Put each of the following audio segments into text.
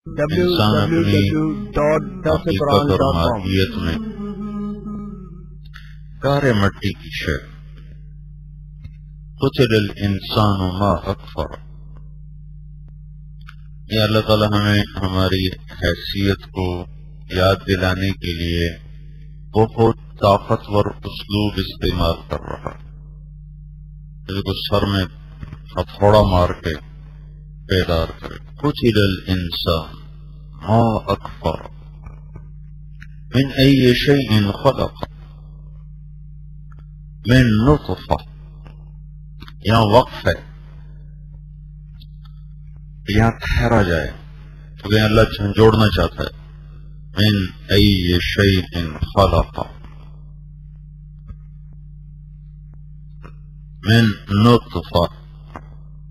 انسان اپنی حقیقت اور ماہیت میں کارے مٹی کی شے قتل الانسان ما اکفر. یہ اللہ تعالی ہمیں ہماری حیثیت کو یاد دلانے کے لیے بہت طاقتور اسلوب استعمال کر رہا ہے، کو سر میں ہتھوڑا مار کے بیدار کرے. قتل الانسان ما اکفر من ای شیء خلق من نطفہ. یہاں وقف ہے، یہاں ٹھہرا جائے تو یہاں اللہ جھنجھوڑنا چاہتا ہے. من ای شیء خلق من نطفہ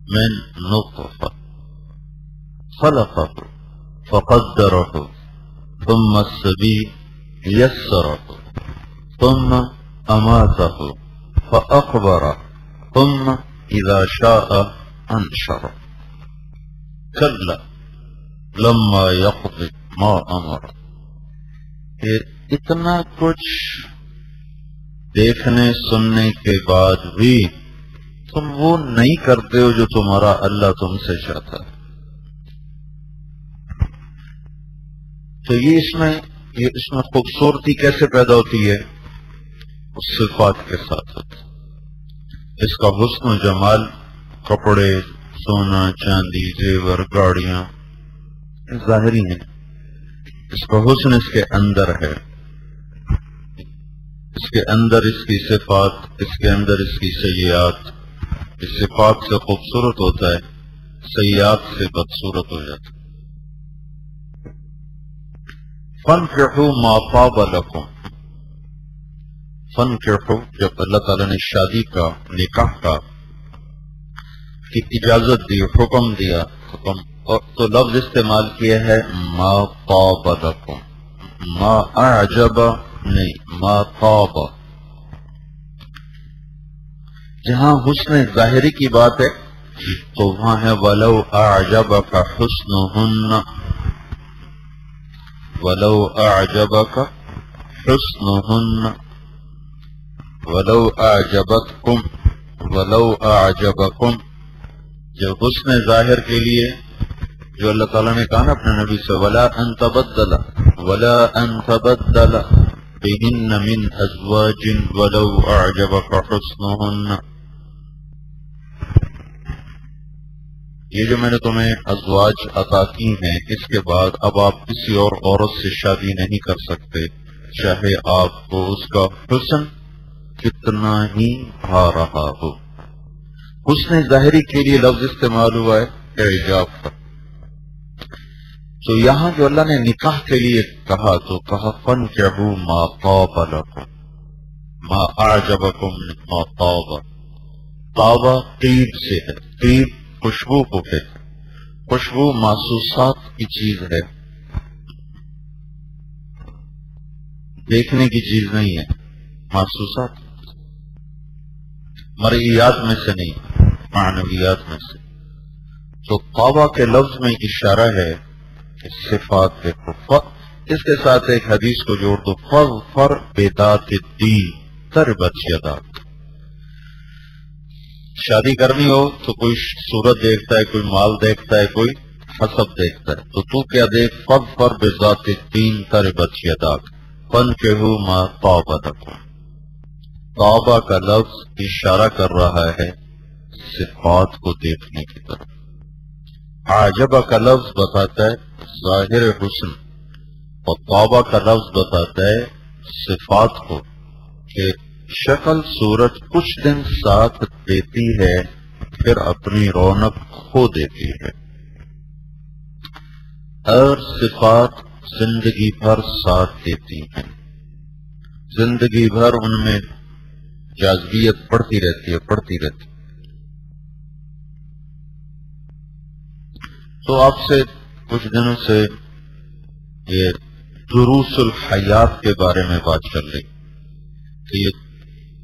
من نطفہ خلقہ فقدرہ ثم السبیل یسرہ ثم اماتہ فاقبرہ ثم اذا شاء انشرہ کلا لما یقضی ما امر. اتنا کچھ دیکھنے سننے کے بعد بھی تم وہ نہیں کرتے ہو جو تمہارا اللہ تم سے چاہتا ہے. تو یہ اس میں خوبصورتی کیسے پیدا ہوتی ہے؟ اس صفات کے ساتھ ہوتی. اس کا حسن و جمال کپڑے، سونا چاندی، زیور، گاڑیاں ظاہری ہیں. اس کا حسن اس کے اندر ہے، اس کے اندر اس کی صفات، اس کے اندر اس کی سیئات. اس صفات سے خوبصورت ہوتا ہے، سیئات سے بدصورت ہو جاتا ہے. فَانْكِحُوا مَا طَابَ لَكُمْ. فَانْكِحُوا جب اللہ تعالیٰ نے شادی کا، نکاح کا کی اجازت دی، حکم دیا، تو لفظ استعمال کیا ہے ما طاب لکم. ما اعجب نہیں، ما طاب. جہاں حسن ظاہری کی بات ہے تو وہاں ہے ولو اعجبک حسنہن، ولو اعجبک حسنہن، ولو اعجبتکم، ولو اعجبکم. جو حسن ظاہر کے لیے جو اللہ تعالیٰ نے کہا نا اپنے نبی سے ولا ان تبدل بہن من ازواج ولو اعجبک حسنہن. یہ جو میں نے تمہیں ازواج عطا کی ہیں، اس کے بعد اب آپ کسی اور عورت سے شادی نہیں کر سکتے، چاہے آپ کو اس کا حسن کتنا ہی بھا رہا ہو. حسن ظاہری کے لیے لفظ استعمال ہوا ہے اعجاب کا. تو یہاں جو اللہ نے نکاح کے لیے کہا تو کہا فَانْكِحُوا مَا طَابَ لَكُمْ. ما اعجبکم ما طاب. طاب طیب سے ہے، طیب خوشبو کو کہتے. خوشبو محسوسات کی چیز ہے، دیکھنے کی چیز نہیں ہے. محسوسات مرئیات میں سے نہیں، معنویات میں سے. تو طابہ کے لفظ میں اشارہ ہے صفات دیکھو. اس کے ساتھ ایک حدیث کو جوڑ دو فَاظْفَرْ بِذَاتِ الدِّینِ تَرْبَتْ یَدَاکَ. شادی کرنی ہو تو کوئی صورت دیکھتا ہے، کوئی مال دیکھتا ہے، کوئی حسب دیکھتا ہے، تو کیا دیکھ فَاظْفَرْ بِذَاتِ الدِّینِ تَرْبَتْ یَدَاکَ فَانْكِحُوا مَا طَابَ لَكُمْ. طابہ کا لفظ اشارہ کر رہا ہے صفات کو دیکھنے کی طرف. عجبہ کا لفظ بتاتا ہے ظاہر حسن، اور طابہ کا لفظ بتاتا ہے صفات کو، کہ شکل صورت کچھ دن ساتھ دیتی ہے پھر اپنی رونق کھو دیتی ہے، اور صفات زندگی بھر ساتھ دیتی ہیں. زندگی بھر ان میں جاذبیت بڑھتی رہتی ہے. تو آپ سے کچھ دنوں سے یہ دروس الحیات کے بارے میں بات چل رہی کہ یہ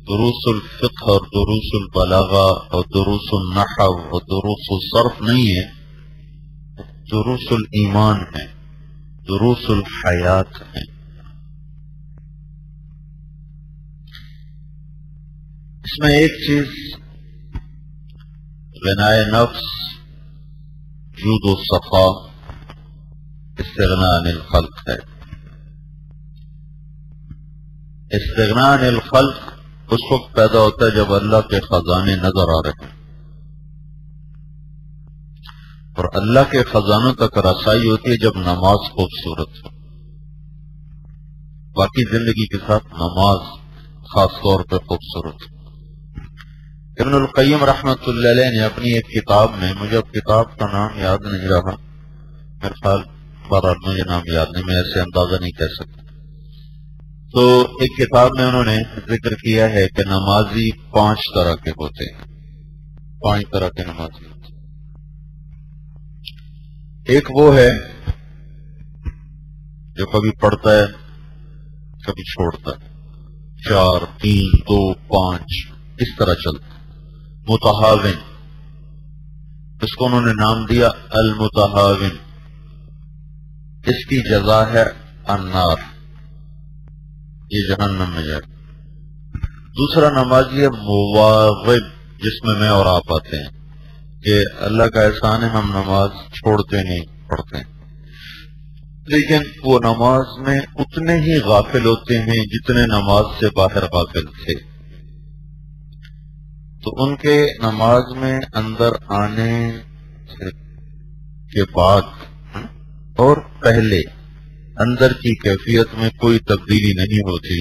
دروس الفقہ اور دروس البلاغہ اور دروس النحو اور دروس الصرف نہیں ہے. دروس الایمان ہیں، دروس الحیات ہیں۔ اس میں ایک چیز غنائے نفس، جود و صفا، استغناء عن الخلق ہے۔ استغناء عن الخلق اس وقت پیدا ہوتا ہے جب اللہ کے خزانے نظر آ رہے ہیں، اور اللہ کے خزانوں تک رسائی ہوتی ہے جب نماز خوبصورت ہو۔ باقی زندگی کے ساتھ نماز خاص طور پہ خوبصورت ہو۔ ابن القیم رحمت اللہ علیہ نے اپنی ایک کتاب میں، مجھے اب کتاب کا نام یاد نہیں رہا، میرے خیال بہرحال مجھے نام یاد نہیں، میں ایسے اندازہ نہیں کہہ سکتا، تو ایک کتاب میں انہوں نے ذکر کیا ہے کہ نمازی 5 طرح کے ہوتے ہیں، 5 طرح کے نمازی ہوتے ہیں۔ ایک وہ ہے جو کبھی پڑھتا ہے کبھی چھوڑتا ہے، 4 3 2 5 اس طرح چلتا ہے۔ متہاون، اس کو انہوں نے نام دیا المتہاون، اس کی جزا ہے النار، یہ جہنم میں جائے۔ دوسرا نمازی ہے مواظب، جس میں میں اور آپ آتے ہیں کہ اللہ کا احسان ہے ہم نماز چھوڑتے نہیں، پڑھتے ہیں، لیکن وہ نماز میں اتنے ہی غافل ہوتے ہیں جتنے نماز سے باہر غافل تھے، تو ان کے نماز میں اندر آنے کے بعد اور پہلے اندر کی کیفیت میں کوئی تبدیلی نہیں ہوتی۔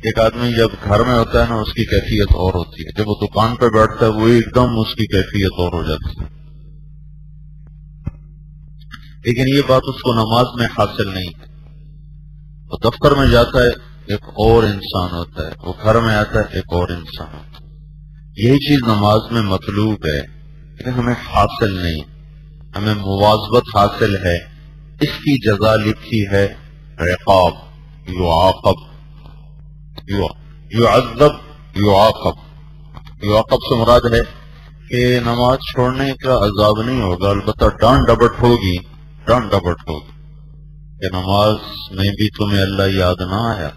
ایک آدمی جب گھر میں ہوتا ہے نا، اس کی کیفیت اور ہوتی ہے، جب وہ دکان پہ بیٹھتا ہے وہ ایک دم اس کی کیفیت اور ہو جاتی ہے، لیکن یہ بات اس کو نماز میں حاصل نہیں ہے۔ وہ دفتر میں جاتا ہے ایک اور انسان ہوتا ہے، وہ گھر میں آتا ہے ایک اور انسان ہوتا ہے۔ یہی چیز نماز میں مطلوب ہے، لیکن ہمیں حاصل نہیں، ہمیں مواظبت حاصل ہے۔ اس کی جزا لکھی ہے عقاب، یعاقب، یعذب، یعاقب سے مراد ہے کہ نماز چھوڑنے کا عذاب نہیں ہوگا، البتہ ڈانٹ ڈپٹ ہوگی، ڈانٹ ڈپٹ ہوگی کہ نماز میں بھی تمہیں اللہ یاد نہ آیا۔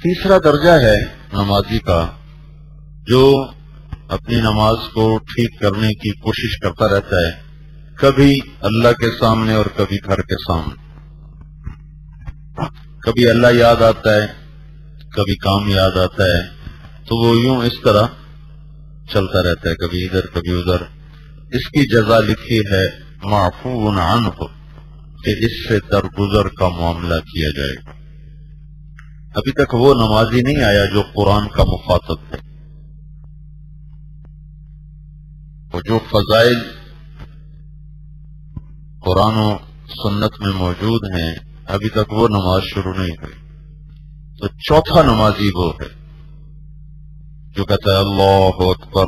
تیسرا درجہ ہے نمازی کا جو اپنی نماز کو ٹھیک کرنے کی کوشش کرتا رہتا ہے، کبھی اللہ کے سامنے اور کبھی گھر کے سامنے، کبھی اللہ یاد آتا ہے کبھی کام یاد آتا ہے، تو وہ یوں اس طرح چلتا رہتا ہے، کبھی ادھر کبھی ادھر۔ اس کی جزا لکھی ہے معفو عنہ، کہ اس سے درگزر کا معاملہ کیا جائے گا۔ ابھی تک وہ نمازی نہیں آیا جو قرآن کا مخاطب ہے، وہ جو فضائل قرآن و سنت میں موجود ہیں، ابھی تک وہ نماز شروع نہیں ہوئی۔ تو چوتھا نمازی وہ ہے جو کہتا ہے اللہ اکبر،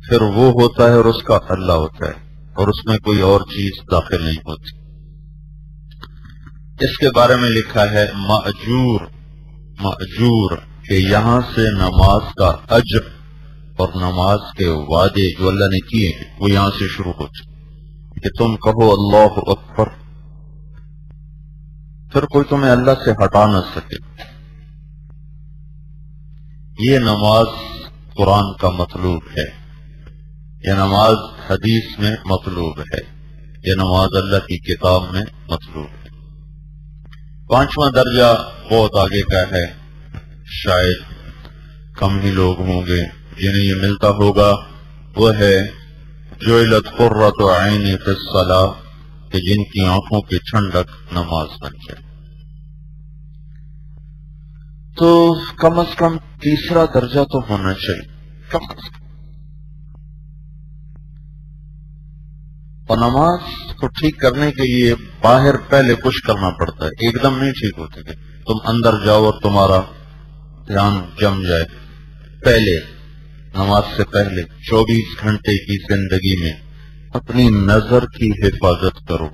پھر وہ ہوتا ہے اور اس کا اللہ ہوتا ہے، اور اس میں کوئی اور چیز داخل نہیں ہوتی۔ اس کے بارے میں لکھا ہے مأجور، مأجور کہ یہاں سے نماز کا اجر اور نماز کے وعدے جو اللہ نے کیے ہیں وہ یہاں سے شروع ہوتے، کہ تم کہو اللہ اکبر، پھر کوئی تمہیں اللہ سے ہٹا نہ سکے۔ یہ نماز قرآن کا مطلوب ہے، یہ نماز حدیث میں مطلوب ہے، یہ نماز اللہ کی کتاب میں مطلوب ہے۔ پانچواں درجہ بہت آگے کا ہے، شاید کم ہی لوگ ہوں گے جنہیں یہ ملتا ہوگا، وہ ہے جعلت قرۃ عینی فی الصلاۃ، کہ جن کی آنکھوں کی ٹھنڈک نماز بن جائے۔ تو کم از کم تیسرا درجہ تو ہونا چاہیے، کم از کم۔ اور نماز کو ٹھیک کرنے کے لیے باہر پہلے کچھ کرنا پڑتا ہے، ایک دم نہیں ٹھیک ہوتے کہ تم اندر جاؤ اور تمہارا دھیان جم جائے۔ پہلے نماز سے پہلے 24 گھنٹے کی زندگی میں اپنی نظر کی حفاظت کرو،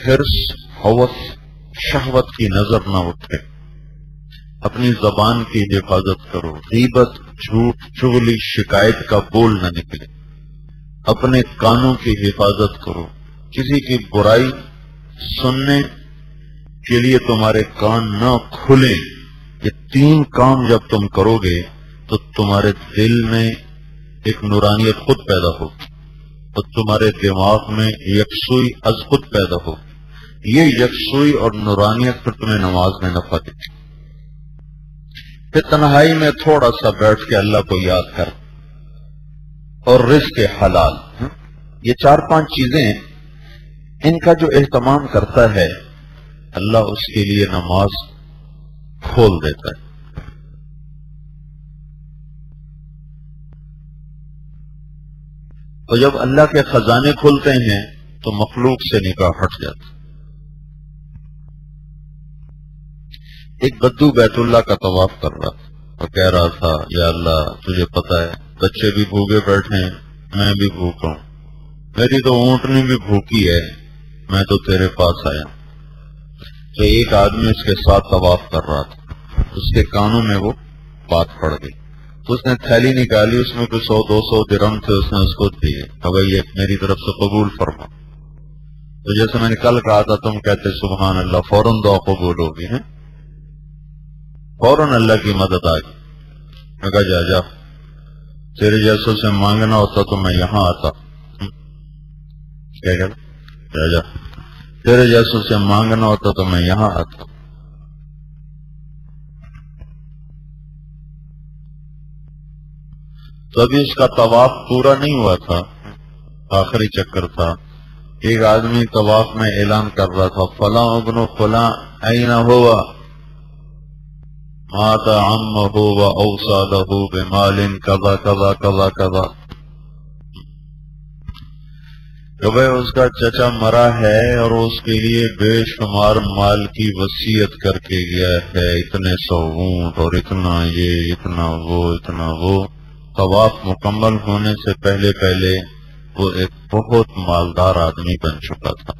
حرص، ہوس، شہوت کی نظر نہ اٹھے، اپنی زبان کی حفاظت کرو، غیبت، جھوٹ، چغلی، شکایت کا بول نہ نکلے، اپنے کانوں کی حفاظت کرو، کسی کی برائی سننے کے لیے تمہارے کان نہ کھلیں۔ یہ 3 کام جب تم کرو گے تو تمہارے دل میں ایک نورانیت خود پیدا ہوگی اور تمہارے دماغ میں یکسوئی از خود پیدا ہو۔ یہ یکسوئی اور نورانیت پھر تمہیں نماز میں نفع دے گی۔ پھر تنہائی میں تھوڑا سا بیٹھ کے اللہ کو یاد کر، اور رزق حلال، یہ 4-5 چیزیں ان کا جو اہتمام کرتا ہے اللہ اس کے لیے نماز کھول دیتا ہے۔ اور جب اللہ کے خزانے کھلتے ہیں تو مخلوق سے نگاہ ہٹ جاتی۔ ایک بدو بیت اللہ کا طواف کر رہا تھا اور کہہ رہا تھا یا اللہ تجھے پتا ہے بچے بھی بھوکے بیٹھے ہیں، میں بھی بھوکا ہوں، میری تو اونٹنی بھی بھوکی ہے، میں تو تیرے پاس آیا۔ تو ایک آدمی اس کے ساتھ طواف کر رہا تھا، اس کے کانوں میں وہ بات پڑ گئی تو اس نے تھیلی نکالی، اس میں کوئی 100-200 درہم تھے، اس نے اس کو دیے، بھائی یہ میری طرف سے قبول فرما۔ تو جیسے میں نے کل کہا تھا تم کہتے سبحان اللہ، فوراً دعا قبول ہوگی، ہیں فوراً اللہ کی مدد آ گئی۔ میں کہا جا جا، تیرے جیسوں سے مانگنا ہوتا تو میں یہاں آتا، کیا کہتا جا جا، تیرے جیسوں سے مانگنا ہوتا تو میں یہاں آتا۔ تو ابھی اس کا طواف پورا نہیں ہوا تھا، آخری چکر تھا۔ ایک آدمی طواف میں اعلان کر رہا تھا فلاں ابن فلاں این ہوا مات عمہ و اوصى له بمال کذا کذا کذا کذا، کہ بھئی اس کا چچا مرا ہے اور اس کے لیے بے شمار مال کی وصیت کر کے گیا ہے، اتنے 100 اونٹ اور اتنا یہ اتنا وہ اتنا وہ۔ طواف مکمل ہونے سے پہلے پہلے وہ ایک بہت مالدار آدمی بن چکا تھا۔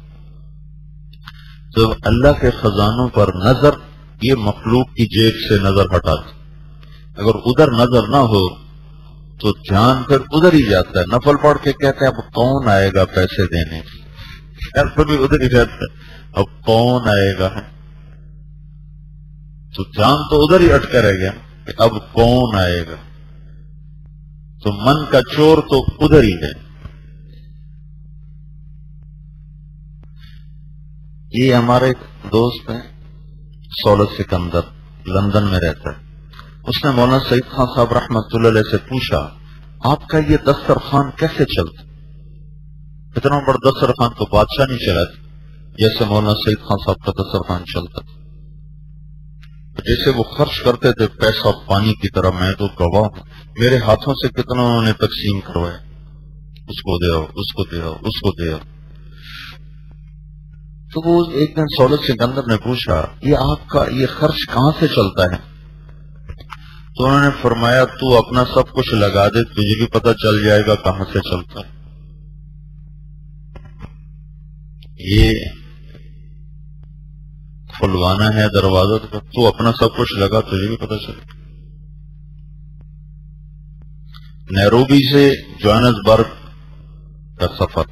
جب اللہ کے خزانوں پر نظر یہ مخلوق کی جیب سے نظر ہٹاتی، اگر ادھر نظر نہ ہو تو دھیان پھر ادھر ہی جاتا ہے، نفل پڑھ کے کہتے ہیں اب کون آئے گا پیسے دینے، پھر بھی ادھر ہی رہتا ہے اب کون آئے گا، تو دھیان تو ادھر ہی اٹکا رہ گیا کہ اب کون آئے گا، تو من کا چور تو ادھر ہی ہے۔ یہ ہمارے دوست ہیں سولت سکندر، لندن میں رہتا ہے، اس نے مولانا سعید خان صاحب رحمۃ اللہ علیہ سے پوچھا آپ کا یہ دسترخوان کیسے چلتا؟ اتنا بڑا دسترخوان تو بادشاہ نہیں چلاتے جیسے مولانا سعید خان صاحب کا دسترخوان چلتا تھا، جیسے وہ خرچ کرتے تھے پیسہ پانی کی طرح، میں تو گواہ ہوں، میرے ہاتھوں سے کتنا انہوں نے تقسیم کروایا، اس کو دے آؤ اس کو دے آؤ اس کو دے آؤ۔ تو وہ ایک دن سولت سکندر نے پوچھا یہ آپ کا یہ خرچ کہاں سے چلتا ہے؟ تو انہوں نے فرمایا تو اپنا سب کچھ لگا دے، تجھے بھی پتہ چل جائے گا کہاں سے چلتا ہے۔ یہ کھلوانا ہے دروازہ، تو اپنا سب کچھ لگا تجھے بھی پتہ چلے گا۔ نیروبی سے جوہانسبرگ کا سفر،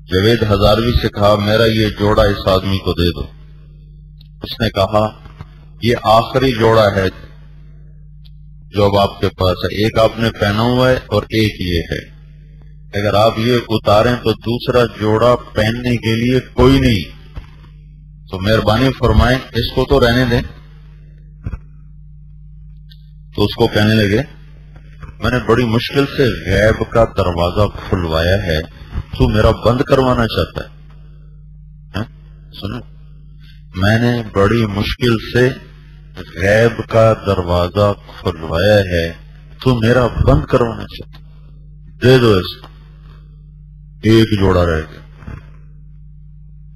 جاوید ہزاروی سے کہا میرا یہ جوڑا اس آدمی کو دے دو، اس نے کہا یہ آخری جوڑا ہے جو اب آپ کے پاس ہے، ایک آپ نے پہنا ہوا ہے اور ایک یہ ہے، اگر آپ یہ اتاریں تو دوسرا جوڑا پہننے کے لیے کوئی نہیں، تو مہربانی فرمائیں اس کو تو رہنے دیں۔ تو اس کو کہنے لگے میں نے بڑی مشکل سے غیب کا دروازہ کھلوایا ہے، تو میرا بند کروانا چاہتا ہے؟ سنو، میں نے بڑی مشکل سے غیب کا دروازہ کھلوایا ہے، تو میرا بند کروانا چاہتا ہے، دے دو اس کو۔ ایک جوڑا رہ گیا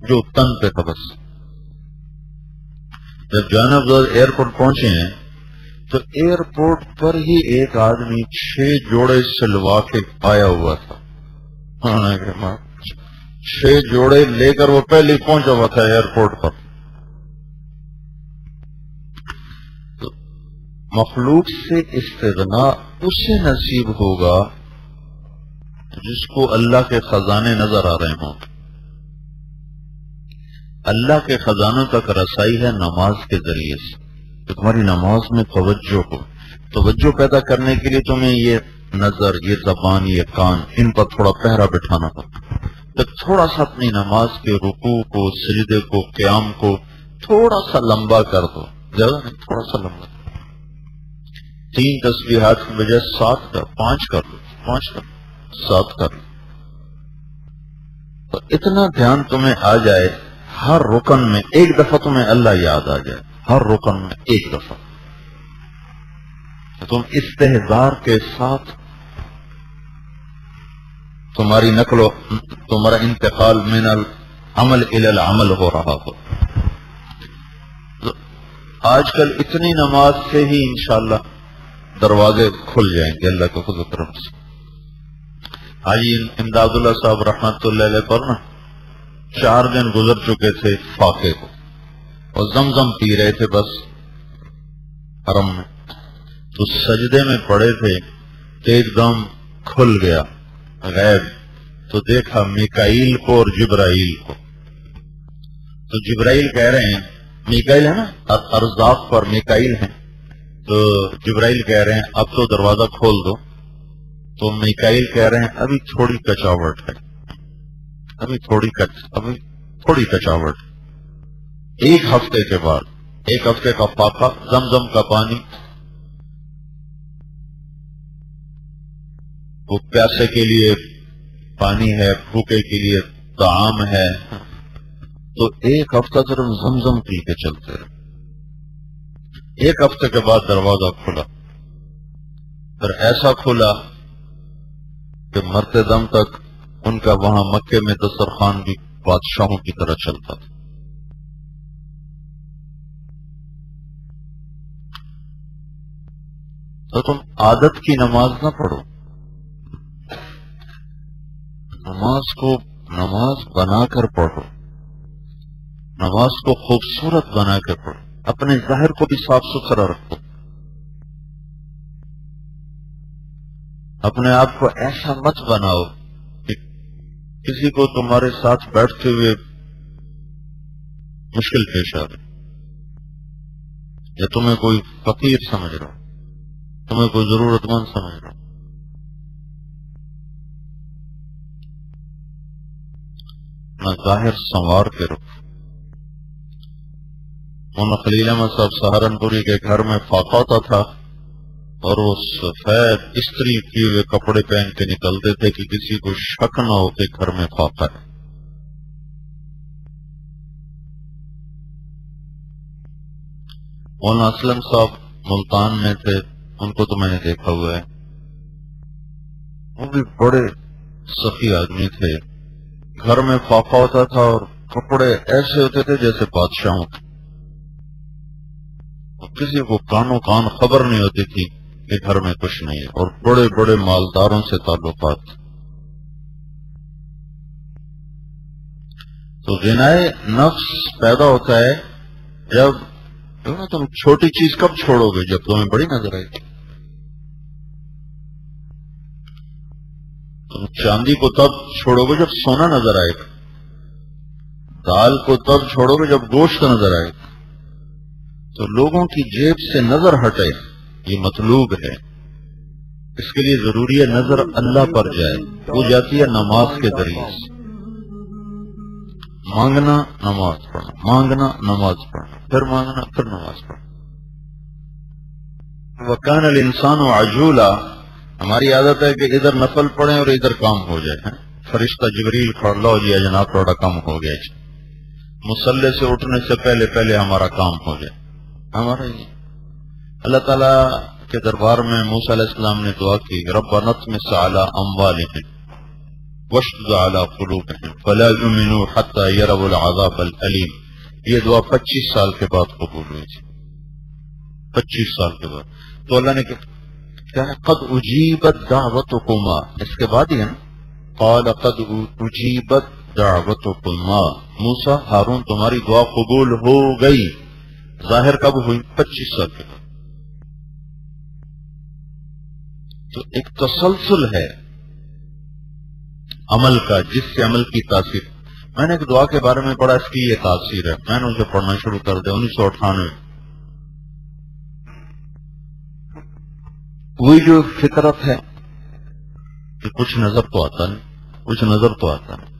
جو تن پہ تھا بس۔ جب جوہانسبرگ ایئرپورٹ پہنچے ہیں تو ایئرپورٹ پر ہی ایک آدمی 6 جوڑے سلوا کے آیا ہوا تھا، 6 جوڑے لے کر وہ پہلے پہنچا ہوا تھا ایئرپورٹ پر۔ مخلوق سے استغنا اسے نصیب ہوگا جس کو اللہ کے خزانے نظر آ رہے ہوں. اللہ کے خزانوں تک رسائی ہے نماز کے ذریعے سے. تو تمہاری نماز میں توجہ پیدا کرنے کے لیے تمہیں یہ نظر، یہ زبان، یہ کان، ان پر تھوڑا پہرا بٹھانا ہوگا. تو تھوڑا سا اپنی نماز کے رکوع کو، سجدے کو، قیام کو تھوڑا سا لمبا کر دو، زیادہ نہیں، تھوڑا سا لمبا. 3 تسبیحات کی بجائے 7 کر، 5 کر لو، 5 کر لو، 7 کر لو. تو اتنا دھیان تمہیں آ جائے، ہر رکن میں ایک دفعہ تمہیں اللہ یاد آ جائے، ہر رکن میں ایک دفعہ. تم استحضار کے ساتھ تمہارا انتقال من العمل الى العمل ہو رہا ہو. آج کل اتنی نماز سے ہی انشاءاللہ دروازے کھل جائیں گے اللہ کے فضل و کرم سے. حاجی امداد اللہ صاحب رحمت اللہ علیہ پر 4 دن گزر چکے تھے فاقے کو، اور زمزم پی رہے تھے بس حرم میں. تو سجدے میں پڑے تھے کہ ایک دم کھل گیا غیب. تو دیکھا میکائیل کو اور جبرائیل کو. تو جبرائیل کہہ رہے ہیں، میکائیل ہے نا ارزاق پر میکائیل ہیں، تو جبرائیل کہہ رہے ہیں اب تو دروازہ کھول دو. تو میکائیل کہہ رہے ہیں ابھی تھوڑی کچاوٹ ہے، ابھی تھوڑی کچاوٹ. 1 ہفتے کے بعد، 1 ہفتے کا فاقہ، زمزم کا پانی، وہ پیاسے کے لیے پانی ہے، بھوکے کے لیے طعام ہے. تو 1 ہفتہ صرف زمزم پی کے چلتے رہے. 1 ہفتے کے بعد دروازہ کھلا، پھر ایسا کھلا کہ مرتے دم تک ان کا وہاں مکے میں دسترخوان بھی بادشاہوں کی طرح چلتا تھا. تو تم عادت کی نماز نہ پڑھو، نماز بنا کر پڑھو، نماز کو خوبصورت بنا کر پڑھو. اپنے ظاہر کو بھی صاف ستھرا رکھو، اپنے آپ کو ایسا مت بناؤ کہ کسی کو تمہارے ساتھ بیٹھتے ہوئے مشکل پیش آ رہی، یا تمہیں کوئی فقیر سمجھ رہا، تمہیں کوئی ضرورت مند سمجھ رہا. نہ ظاہر سنوار کے رکھو. مولانا خلیل احمد صاحب سہارنپوری کے گھر میں فاقہ ہوتا تھا، اور وہ سفید استری کیے ہوئے کپڑے پہن کے نکلتے تھے کہ کسی کو شک نہ ہو کہ گھر میں فاقہ ہے. مولانا اسلم صاحب ملتان میں تھے، ان کو تو میں نے دیکھا ہوا ہے، وہ بھی بڑے سخی آدمی تھے. گھر میں فاقہ ہوتا تھا اور کپڑے ایسے ہوتے تھے جیسے بادشاہوں کے. کسی کو کانوں کان خبر نہیں ہوتی تھی کہ گھر میں کچھ نہیں ہے، اور بڑے بڑے مالداروں سے تعلقات. تو غنائے نفس پیدا ہوتا ہے جب تم چھوٹی چیز کب چھوڑو گے؟ جب تمہیں بڑی نظر آئے گی. تم چاندی کو تب چھوڑو گے جب سونا نظر آئے گا، دال کو تب چھوڑو گے جب گوشت نظر آئے گا. تو لوگوں کی جیب سے نظر ہٹے، یہ مطلوب ہے. اس کے لیے ضروری ہے نظر اللہ پر جائے، وہ جاتی ہے نماز کے ذریعے سے. مانگنا، نماز پڑھنا، مانگنا، نماز پڑھنا، پھر مانگنا، پھر نماز پڑھنا. وَكَانَ الْإِنسَانُ عَجُولًا، ہماری عادت ہے کہ ادھر نفل پڑھیں اور ادھر کام ہو جائے. فرشتہ جبریل کھڑ لو جی جناب تھوڑا کام ہو گیا جی، مصلی سے اٹھنے سے پہلے پہلے ہمارا کام ہو جائے. ہمارا یہ اللہ تعالیٰ کے دربار میں موسیٰ علیہ السلام نے دعا کی، رَبَّنَا اطْمِسْ عَلَىٰ أَمْوَالِهِمْ وَاشْدُدْ عَلَىٰ قُلُوبِهِمْ فَلَا يُؤْمِنُوا حَتَّىٰ يَرَوْا الْعَذَابَ الْأَلِيمَ. یہ دعا 25 سال کے بعد قبول ہوئی تھی، 25 سال کے بعد. تو اللہ نے کیا ہے، قد اجیبت دعوتکما، اس کے بعد ہی ہے نا، قال قد اجیبت دعوتکما، موسیٰ ہارون تمہاری دعا قبول ہو گئی. ظاہر کب ہوئی؟ 25 سال کے بعد. تو ایک تسلسل ہے عمل کا، جس سے عمل کی تاثیر. میں نے ایک دعا کے بارے میں پڑھا، اس کی یہ تاثیر ہے، میں نے اسے پڑھنا شروع کر دیا 1998. وہی جو فطرت ہے کہ کچھ نظر تو آتا نہیں، کچھ نظر تو آتا نہیں،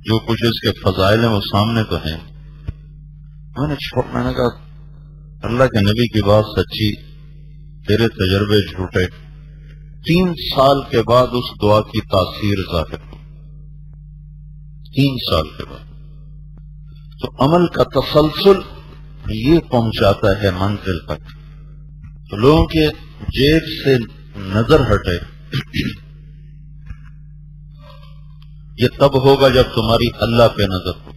جو کچھ اس کے فضائل ہیں وہ سامنے تو ہیں. میں نے کہا اللہ کے نبی کی بات سچی، تیرے تجربے جھوٹے. 3 سال کے بعد اس دعا کی تاثیر ظاہر ہوئی، 3 سال کے بعد. تو عمل کا تسلسل یہ پہنچاتا ہے منزل تک. تو لوگوں کے جیب سے نظر ہٹے، یہ تب ہوگا جب تمہاری اللہ پہ نظر ہو،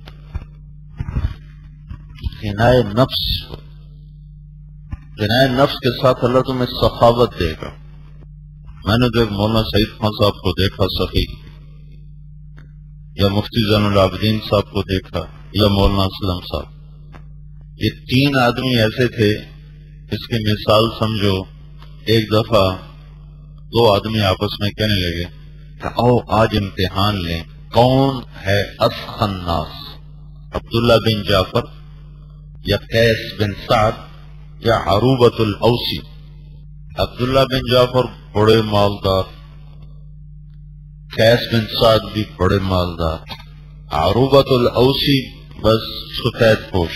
غنائے نفس ہو. غنائے نفس کے ساتھ اللہ تمہیں سخاوت دے گا. میں نے جو مولانا سعید خان صاحب کو دیکھا سخی، یا مفتی زین العابدین صاحب کو دیکھا، یا مولانا اسلم صاحب، یہ 3 آدمی ایسے تھے. اس کی مثال سمجھو، ایک دفعہ 2 آدمی آپس میں کہنے لگے کہ آؤ آج امتحان لیں، کون ہے اسخن ناس، عبداللہ بن جعفر یا قیس بن سعد یا عروبۃ الاوسی. عبداللہ بن جعفر بڑے مالدار، قیس بن سعد بھی بڑے مالدار، عروبۃ الاوسی بس سفید پوش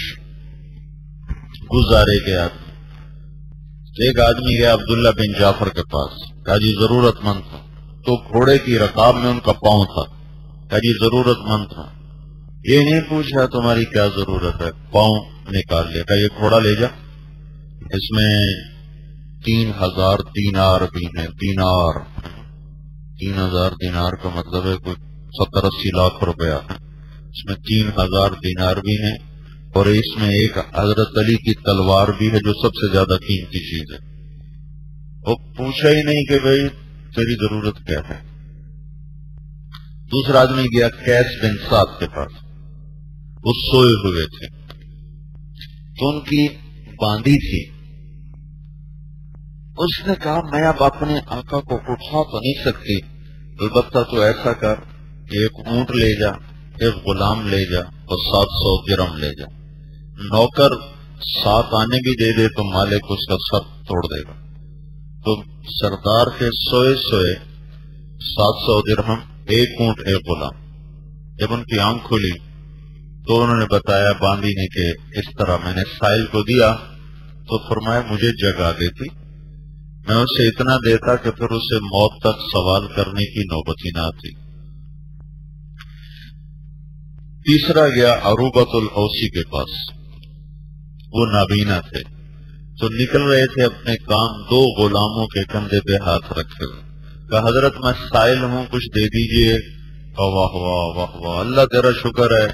گزارے گیا. ایک آدمی گیا عبداللہ بن جعفر کے پاس، کہا جی ضرورت مند تھا. تو گھوڑے کی رکاب میں ان کا پاؤں تھا. کہا جی ضرورت مند تھا. یہ نہیں پوچھا تمہاری کیا ضرورت ہے، پاؤں نکال لیا. کہا یہ گھوڑا لے جا، اس میں 3000 دینار بھی ہیں. 3000 دینار کا مطلب ہے کوئی 70-80 لاکھ روپیہ. اس میں 3000 دینار بھی ہیں، اور اس میں ایک حضرت علی کی تلوار بھی ہے جو سب سے زیادہ قیمتی چیز ہے. وہ پوچھا ہی نہیں کہ بھئی تیری ضرورت کیا ہے. دوسرا آدمی گیا قیس بن سعد کے پاس، وہ سوئے ہوئے تھے، تو ان کی باندھی تھی. اس نے کہا میں اب اپنے آقا کو اٹھا تو نہیں سکتی، البتہ تو ایسا کر کہ ایک اونٹ لے جا، ایک غلام لے جا، اور 700 درہم لے جا. نوکر 7 آنے بھی دے دے تو مالک اس کا سر توڑ دے گا. تو سردار کے سوئے 700 درہم، ایک اونٹ ایک غلام. جب ان کی آنکھ کھلی تو انہوں نے بتایا باندھی نے کہ اس طرح میں نے سائل کو دیا. تو فرمایا مجھے جگہ دیتی، میں اسے اتنا دیتا کہ پھر اسے موت تک سوال کرنے کی نوبت ہی نہ آتی. تیسرا گیا عروبۃ الاوسی کے پاس، وہ نابینا تھے، تو نکل رہے تھے اپنے کام. 2 غلاموں کے کندھے پہ ہاتھ رکھے ہوئے. کہا حضرت میں سائل ہوں، کچھ دے دیجئے. واہ واہ واہ واہ، اللہ تیرا شکر ہے،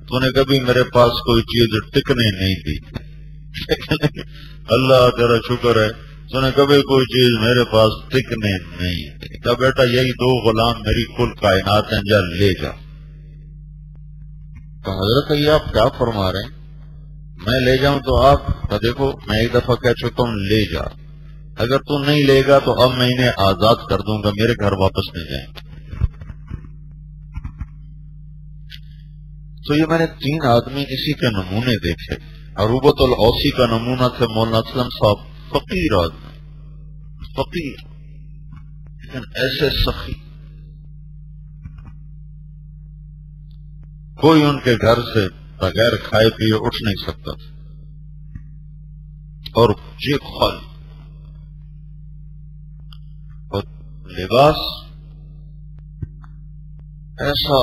تو نے کبھی میرے پاس کوئی چیز ٹکنے نہیں دی. اللہ تیرا شکر ہے، تو نے کبھی کوئی چیز میرے پاس ٹکنے نہیں دی. کہا بیٹا یہی 2 غلام میری کل کائنات ہیں، جا لے جا. کہا حضرت یہ آپ کیا فرما رہے ہیں، میں لے جاؤں تو آپ کا دیکھو میں ایک دفعہ کہہ چکا ہوں لے جا، اگر تو نہیں لے گا تو اب میں انہیں آزاد کر دوں گا، میرے گھر واپس نہیں جائیں. تو یہ میں نے 3 آدمی اسی کے نمونے دیکھے. عروبۃ الاوسی کا نمونہ تھے مولانا اسلم صاحب، فقیر آدمی، فقیر لیکن ایسے سخی، کوئی ان کے گھر سے بغیر کھائے پیے اٹھ نہیں سکتا تھا، اور جیب خالی، اور لباس ایسا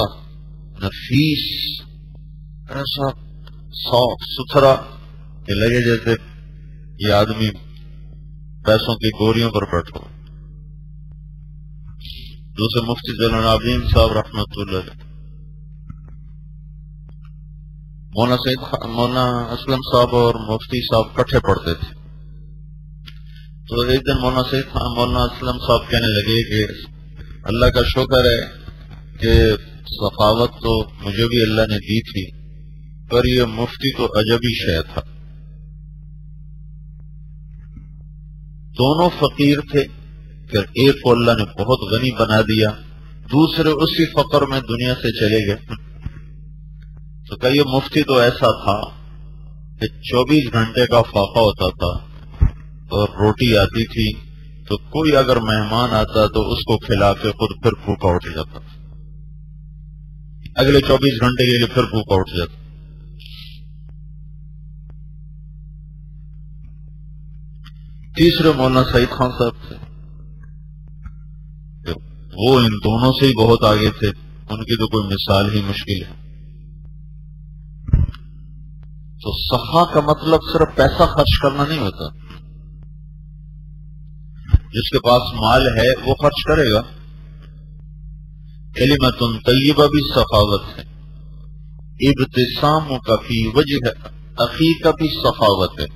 نفیس، ایسا صاف ستھرا کہ لگے جیسے یہ آدمی پیسوں کی گوریوں پر بیٹھا. دوسرے مفتی زین العابدین صاحب رحمۃ اللہ علیہ، مولانا اسلم صاحب اور مفتی صاحب کٹھے پڑھتے تھے. تو ایک دن مولانا اسلم صاحب کہنے لگے کہ اللہ کا شکر ہے کہ سخاوت تو مجھے بھی اللہ نے دی تھی، پر یہ مفتی تو عجبی شے تھا. دونوں فقیر تھے، پھر ایک کو اللہ نے بہت غنی بنا دیا، دوسرے اسی فقر میں دنیا سے چلے گئے۔ تو کہ یہ مفتی تو ایسا تھا کہ 24 گھنٹے کا فاقہ ہوتا تھا اور روٹی آتی تھی تو کوئی اگر مہمان آتا تو اس کو کھلا کے خود پھر بھوکا اٹھ جاتا تھا، اگلے 24 گھنٹے کے لیے پھر بھوکا اٹھ جاتا۔ تیسرے مولانا سعید خان صاحب تھے، وہ ان دونوں سے ہی بہت آگے تھے، ان کی تو کوئی مثال ہی مشکل ہے۔ تو سخا کا مطلب صرف پیسہ خرچ کرنا نہیں ہوتا، جس کے پاس مال ہے وہ خرچ کرے گا۔ کلمۃ طیبہ بھی سخاوت ہے، ابتسام کا فی وجہ اخی کا بھی سخاوت ہے،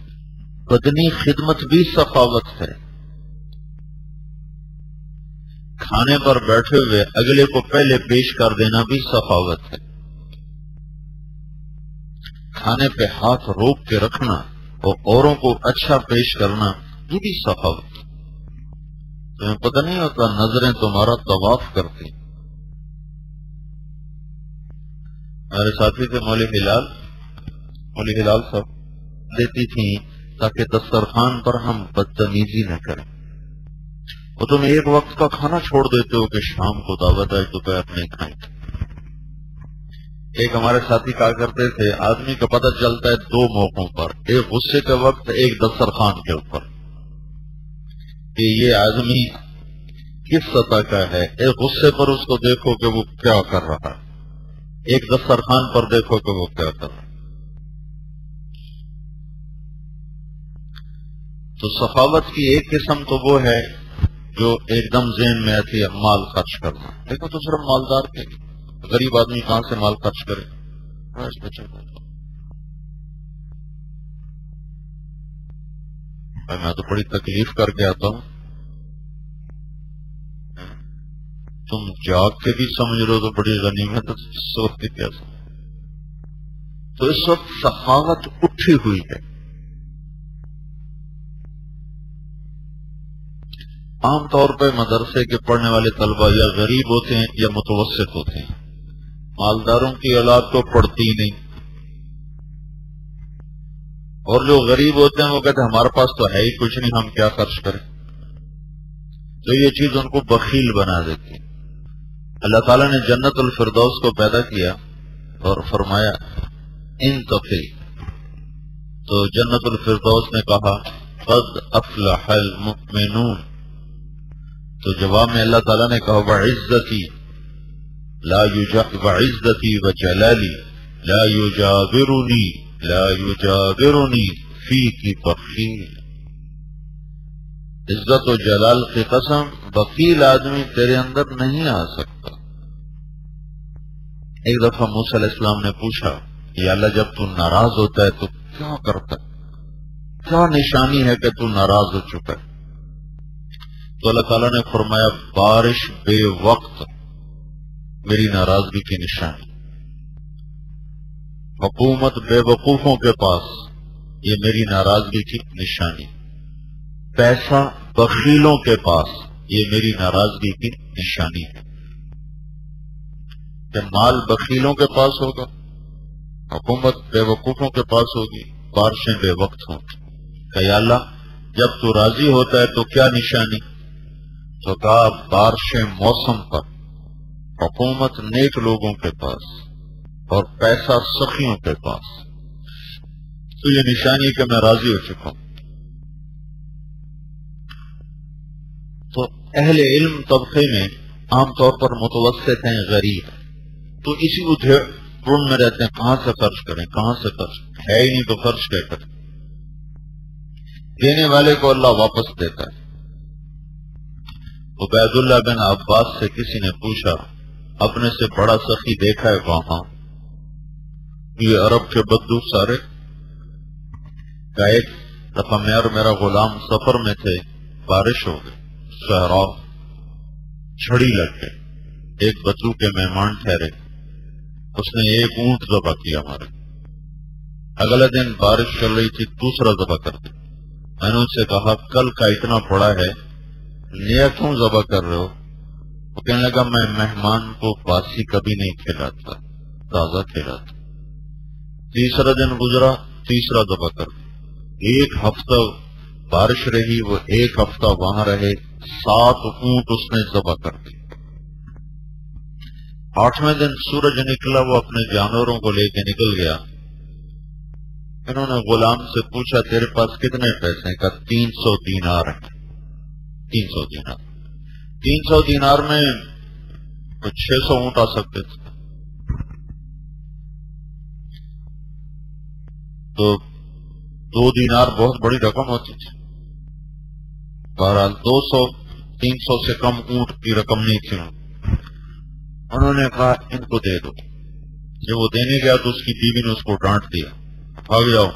بدنی خدمت بھی سخاوت ہے، کھانے پر بیٹھے ہوئے اگلے کو پہلے پیش کر دینا بھی سخاوت ہے، کھانے پہ ہاتھ روک کے رکھنا اور اوروں کو اچھا پیش کرنا یہ بھی سخاوت ہے۔ تمہیں پتہ نہیں ہوتا نظریں تمہارا طواف کرتی۔ ہمارے ساتھی تھے مولی ہلال صاحب دیتی تھیں تاکہ دسترخوان پر ہم بدتمیزی نہ کریں۔ وہ تم ایک وقت کا کھانا چھوڑ دیتے ہو کہ شام کو دعوت ہے دوپہر نہیں کھائیں گے۔ ایک ہمارے ساتھی کہا کرتے تھے آدمی کا پتہ چلتا ہے دو موقعوں پر، ایک غصے کے وقت، ایک دسترخوان کے اوپر، کہ یہ آدمی کس سطح کا ہے۔ ایک غصے پر اس کو دیکھو کہ وہ کیا کر رہا ہے، ایک دسترخوان پر دیکھو کہ وہ کیا کر رہا ہے۔ تو سخاوت کی ایک قسم تو وہ ہے جو ایک دم ذہن میں آتی ہے مال خرچ کرنا، دیکھو تو صرف مالدار کے لیے، غریب آدمی کہاں سے مال خرچ کرے؟ میں تو بڑی تکلیف کر کے آتا ہوں، تم جاگ کے بھی سمجھ رہے ہو تو بڑی غنیمت ہے، سو کے کیا سمجھ۔ تو اس وقت سخاوت اٹھی ہوئی ہے۔ عام طور پہ مدرسے کے پڑھنے والے طلبہ یا غریب ہوتے ہیں یا متوسط ہوتے ہیں، مالداروں کی اولاد تو پڑھتی نہیں، اور جو غریب ہوتے ہیں وہ کہتے ہیں ہمارے پاس تو ہے ہی کچھ نہیں، ہم کیا خرچ کریں۔ تو یہ چیز ان کو بخیل بنا دیتی ہے۔ اللہ تعالیٰ نے جنت الفردوس کو پیدا کیا اور فرمایا انتقی، تو جنت الفردوس نے کہا قد افلح المؤمنون، تو جواب میں اللہ تعالیٰ نے کہا وعزتی وجلالی لا یجاورنی فیک بخیل، عزت و جلال کی قسم بخیل آدمی تیرے اندر نہیں آ سکتا۔ ایک دفعہ موسیٰ علیہ السلام نے پوچھا یا اللہ جب تو ناراض ہوتا ہے تو کیا کرتا ہے، کیا نشانی ہے کہ تو ناراض ہو چکا ہے؟ تو اللہ تعالیٰ نے فرمایا بارش بے وقت میری ناراضگی کی نشانی، حکومت بے وقوفوں کے پاس یہ میری ناراضگی کی نشانی، پیسہ بخیلوں کے پاس یہ میری ناراضگی کی نشانی ہے۔ کہ مال بخیلوں کے پاس ہوگا، حکومت بے وقوفوں کے پاس ہوگی، بارشیں بے وقت ہوں گی۔ کہ یا اللہ جب تو راضی ہوتا ہے تو کیا نشانی؟ تو کہا بارشیں موسم پر، حکومت نیک لوگوں کے پاس اور پیسہ سخیوں کے پاس، تو یہ نشانی کہ میں راضی ہو چکا ہوں۔ تو اہل علم طبقے میں عام طور پر متوسط ہیں، غریب، تو اسی ادھیڑ میں رہتے ہیں، کہاں سے خرچ کریں، کہاں سے خرچ، ہے ہی نہیں تو خرچ کیا کریں۔ دینے والے کو اللہ واپس دیتا ہے۔ عبید اللہ بن عباس سے کسی نے پوچھا اپنے سے بڑا سخی دیکھا ہے وہاں؟ یہ عرب کے بدو سارے کا ایک دفعہ میں اور میرا غلام سفر میں تھے، بارش ہو گئی، صحرا، چھڑی لگ گئی، ایک بدو کے مہمان ٹھہرے، اس نے ایک اونٹ ذبح کیا ہمارے۔ اگلے دن بارش چل رہی تھی، دوسرا ذبح کر دیا۔ میں نے ان سے کہا کل کا اتنا پڑا ہے نیا کیوں ذبح کر رہے ہو؟ وہ کہنے لگا میں مہمان کو باسی کبھی نہیں کھلاتا، تازہ کھلاتا۔ تیسرا دن گزرا، تیسرا ذبح کر، 1 ہفتہ بارش رہی، وہ 1 ہفتہ وہاں رہے، 7 اونٹ اس نے ذبح کر دی۔ 8ویں دن سورج نکلا، وہ اپنے جانوروں کو لے کے نکل گیا۔ انہوں نے غلام سے پوچھا تیرے پاس کتنے پیسے ہیں؟ کہا 300 دینار ہیں۔ 300 دینار، 300 دینار میں 600 اونٹ آ سکتے تھے، تو 2 دینار بہت بڑی رقم ہوتی تھی۔ بہرحال 300 سے کم اونٹ کی رقم نہیں تھی۔ انہوں نے کہا ان کو دے دو۔ جب وہ دینے گیا تو اس کی بیوی نے اس کو ڈانٹ دیا، بھاگ جاؤ،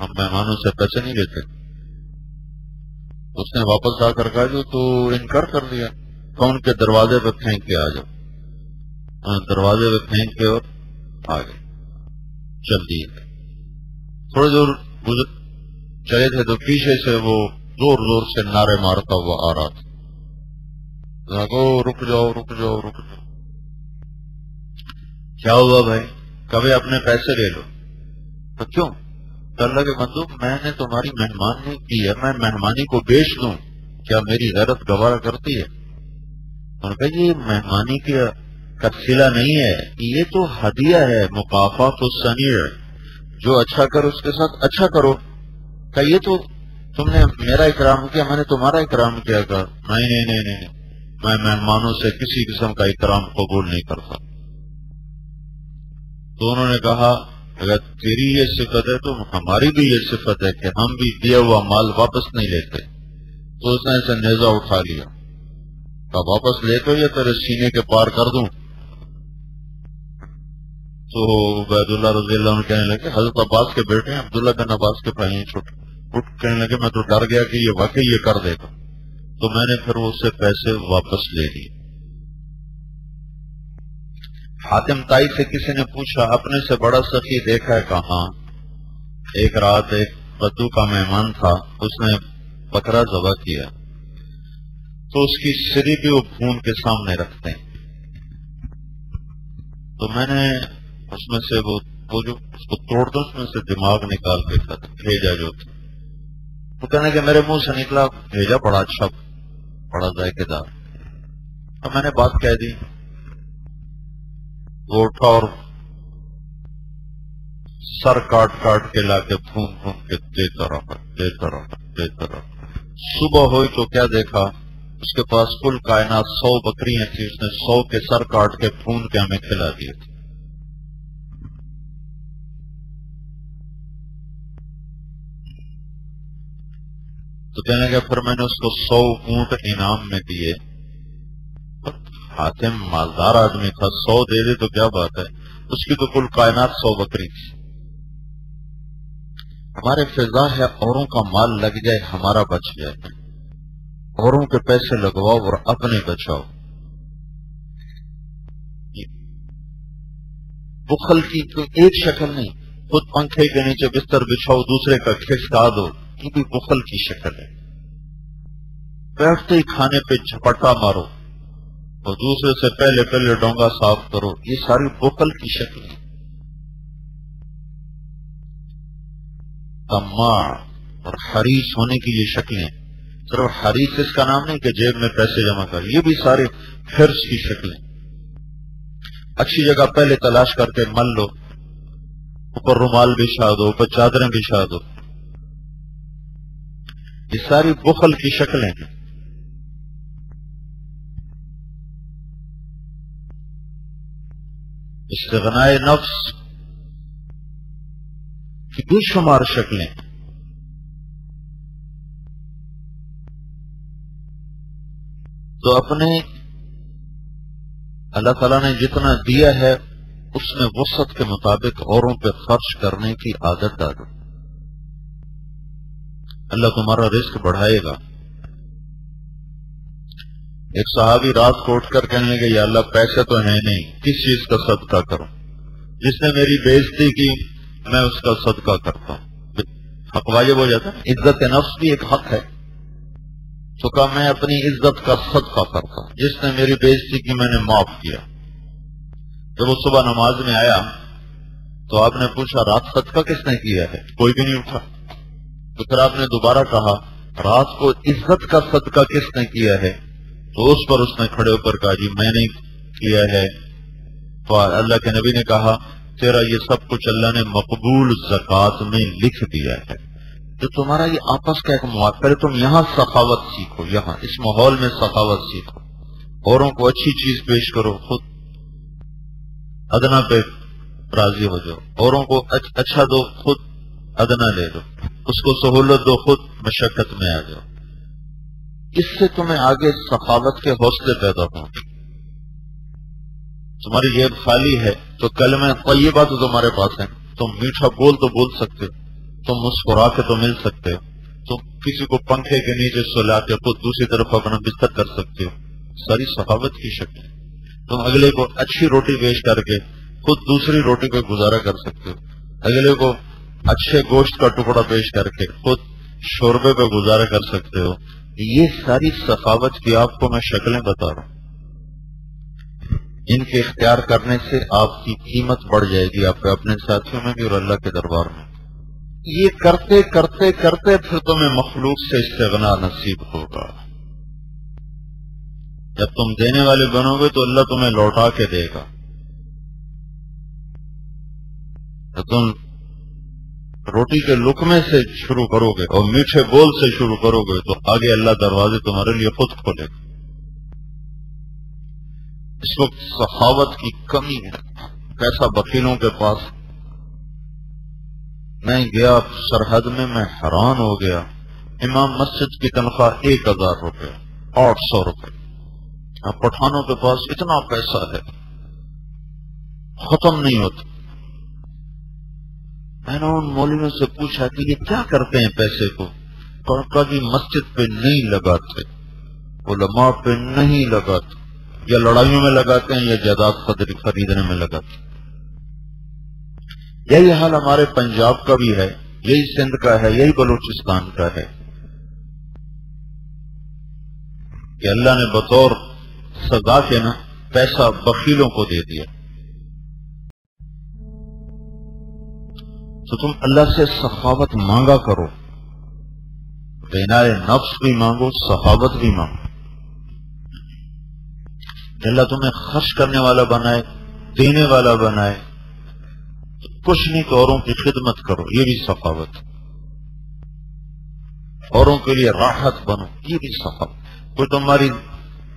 ہم مہمانوں سے پیسے نہیں لیتے۔ اس نے واپس آ کر کہا جو تو انکار کر دیا، کون کے دروازے پہ پھینک کے آ جاؤ۔ دروازے پہ پھینک کے اور آ گئے، چل دیے۔ تھوڑے دور چلے تھے تو پیچھے سے وہ زور زور سے نعرے مارتا ہوا آ رہا تھا، رک جاؤ رک جاؤ رک جاؤ۔ کیا ہوا بھائی؟ کبھی اپنے پیسے لے لو۔ تو کیوں؟ اللہ کے بندو میں نے تمہاری مہمانی کی ہے، میں مہمانی کو بیچ دوں، کیا میری غیرت گوارا کرتی ہے؟ انہوں نے کہا یہ مہمانی کا صلہ نہیں ہے، یہ تو ہدیہ ہے، مکافات الصنیع، جو اچھا کرو اس کے ساتھ اچھا کرو۔ کہ یہ تو تم نے میرا اکرام کیا، میں نے تمہارا اکرام کیا۔ کہا نہیں، میں مہمانوں سے کسی قسم کا اکرام قبول نہیں کرتا۔ تو انہوں نے کہا اگر تیری یہ صفت ہے تو ہماری بھی یہ صفت ہے کہ ہم بھی دیا ہوا مال واپس نہیں لیتے۔ تو اس نے اسے نیزہ اٹھا لیا، کہا واپس لے تو یا تیرے سینے کے پار کر دوں؟ تو عبید اللہ رضی اللہ عنہ کہنے لگے، حضرت عباس کے بیٹے ہیں، عبداللہ بن عباس کے بھائی ہیں، اٹھ کہنے لگے میں تو ڈر گیا کہ یہ واقعی یہ کر دے گا، تو میں نے پھر اس سے پیسے واپس لے لیے۔ حاتم تائی سے کسی نے پوچھا اپنے سے بڑا سخی دیکھا ہے؟ کہاں؟ ایک رات ایک بدو کا مہمان تھا، اس نے بکرا ذبح کیا، تو اس کی سری بھی وہ بھون کے سامنے رکھتے ہیں، تو میں نے اس میں سے وہ جو اس کو توڑ دو، اس میں سے دماغ نکال کے بھیجا جو تھا، تو کہنے کہ میرے منہ سے نکلا بھیجا بڑا اچھا، بڑا ذائقے دار۔ تو میں نے بات کہہ دی، وہ اٹھا اور سر کاٹ کے لا کے بھون کے دیتا رہا۔ صبح ہوئی تو کیا دیکھا، اس کے پاس کل کائنات 100 بکریاں تھی، اس نے 100 کے سر کاٹ کے بھون کے ہمیں کھلا دیے تھے۔ تو کہنے لگا پھر میں نے اس کو 100 اونٹ انعام میں دیے۔ حاتم مالدار آدمی تھا، 100 دے دے تو کیا بات ہے، اس کی تو کل کائنات 100 بکری تھی۔ ہمارے فضا ہے اوروں کا مال لگ جائے ہمارا بچ جائے، اوروں کے پیسے لگواؤ اور اپنے بچاؤ۔ بخل کی کوئی ایک شکل نہیں، خود پنکھے کے نیچے بستر بچھاؤ، دوسرے کا کھسکا دو، یہ بھی بخل کی شکل ہے۔ بیٹھتے ہی کھانے پہ جھپٹا مارو اور دوسرے سے پہلے ڈونگا صاف کرو، یہ ساری بخل کی شکل ہے۔ طماع اور حریص ہونے کی یہ شکلیں، صرف حریص اس کا نام نہیں کہ جیب میں پیسے جمع کر، یہ بھی سارے حرص کی شکلیں۔ اچھی جگہ پہلے تلاش کر کے مل لو، اوپر رومال بچھا دو، اوپر چادریں بچھا دو، یہ ساری بخل کی شکلیں ہیں۔ استغنائے نفس کی بے شمار شکلیں۔ تو اپنے اللہ تعالیٰ نے جتنا دیا ہے اس میں وسعت کے مطابق اوروں پہ خرچ کرنے کی عادت ڈالو، اللہ تمہارا رزق بڑھائے گا۔ ایک صحابی رات کو اٹھ کر کہنے لگے یا اللہ پیسے تو ہیں نہیں، کس چیز کا صدقہ کروں؟ جس نے میری بےعزتی کی میں اس کا صدقہ کرتا ہوں۔ حق واجب ہو جاتا ہے، عزت نفس بھی ایک حق ہے، تو کہا میں اپنی عزت کا صدقہ کرتا، جس نے میری بےعزتی کی میں نے معاف کیا۔ جب وہ صبح نماز میں آیا تو آپ نے پوچھا رات صدقہ کس نے کیا ہے؟ کوئی بھی نہیں اٹھا۔ تو پھر آپ نے دوبارہ کہا رات کو عزت کا صدقہ کس نے کیا ہے؟ تو اس پر اس نے کھڑے ہو کر کہا جی میں نے کیا ہے۔ تو اللہ کے نبی نے کہا تیرا یہ سب کچھ اللہ نے مقبول زکوٰۃ میں لکھ دیا ہے۔ تو تمہارا یہ آپس کا ایک معاہدہ، پہلے تم یہاں سخاوت سیکھو، یہاں اس ماحول میں سخاوت سیکھو، اوروں کو اچھی چیز پیش کرو، خود ادنا پہ راضی ہو جاؤ، اوروں کو اچھا دو، خود ادنا لے لو، اس کو سہولت دو، خود مشقت میں آ جاؤ۔ اس سے تمہیں آگے سخاوت کے حوصلے پیدا ہوں۔ تمہاری جیب خالی ہے تو کلمہ طیبہ تو تمہارے پاس ہے، تم میٹھا بول تو بول سکتے ہو، تم مسکرا کے تو مل سکتے ہو، تم کسی کو پنکھے کے نیچے سلا کے خود دوسری طرف اپنا بستر کر سکتے ہو، ساری سخاوت کی شکل ہے۔ تم اگلے کو اچھی روٹی پیش کر کے خود دوسری روٹی پہ گزارا کر سکتے ہو، اگلے کو اچھے گوشت کا ٹکڑا پیش کر کے خود شوربے پہ گزارا کر سکتے ہو۔ یہ ساری سخاوت کی آپ کو میں شکلیں بتا رہا ہوں، ان کے اختیار کرنے سے آپ کی قیمت بڑھ جائے گی، آپ کے اپنے ساتھیوں میں بھی اور اللہ کے دربار میں۔ یہ کرتے کرتے کرتے پھر تمہیں مخلوق سے استغنا نصیب ہوگا۔ جب تم دینے والے بنو گے تو اللہ تمہیں لوٹا کے دے گا۔ جب تم روٹی کے لقمے سے شروع کرو گے اور میٹھے بول سے شروع کرو گے تو آگے اللہ دروازے تمہارے لیے خود کھولے گا۔ اس وقت سخاوت کی کمی ہے، پیسہ بخیلوں کے پاس۔ میں گیا سرحد میں حیران ہو گیا، امام مسجد کی تنخواہ 1000 روپے، 800 روپے۔ اب پٹھانوں کے پاس اتنا پیسہ ہے، ختم نہیں ہوتا۔ میں نے ان مولویوں سے پوچھا کہ یہ کیا کرتے ہیں پیسے کو؟ کہا جی مسجد پہ نہیں لگاتے، علماء پہ نہیں لگاتے، یا لڑائیوں میں لگاتے ہیں یا جائیداد خریدنے میں لگاتے ہیں۔ یہی حال ہمارے پنجاب کا بھی ہے، یہی سندھ کا ہے، یہی بلوچستان کا ہے کہ اللہ نے بطور سزا کے نا پیسہ بخیلوں کو دے دیا۔ تو تم اللہ سے سخاوت مانگا کرو، غنائے نفس بھی مانگو، سخاوت بھی مانگو۔ اللہ تمہیں خرچ کرنے والا بنائے، دینے والا بنائے، کچھ نہیں تو اوروں کی خدمت کرو، یہ بھی سخاوت۔ اوروں کے لیے راحت بنو، یہ بھی سخاوت۔ کوئی تمہاری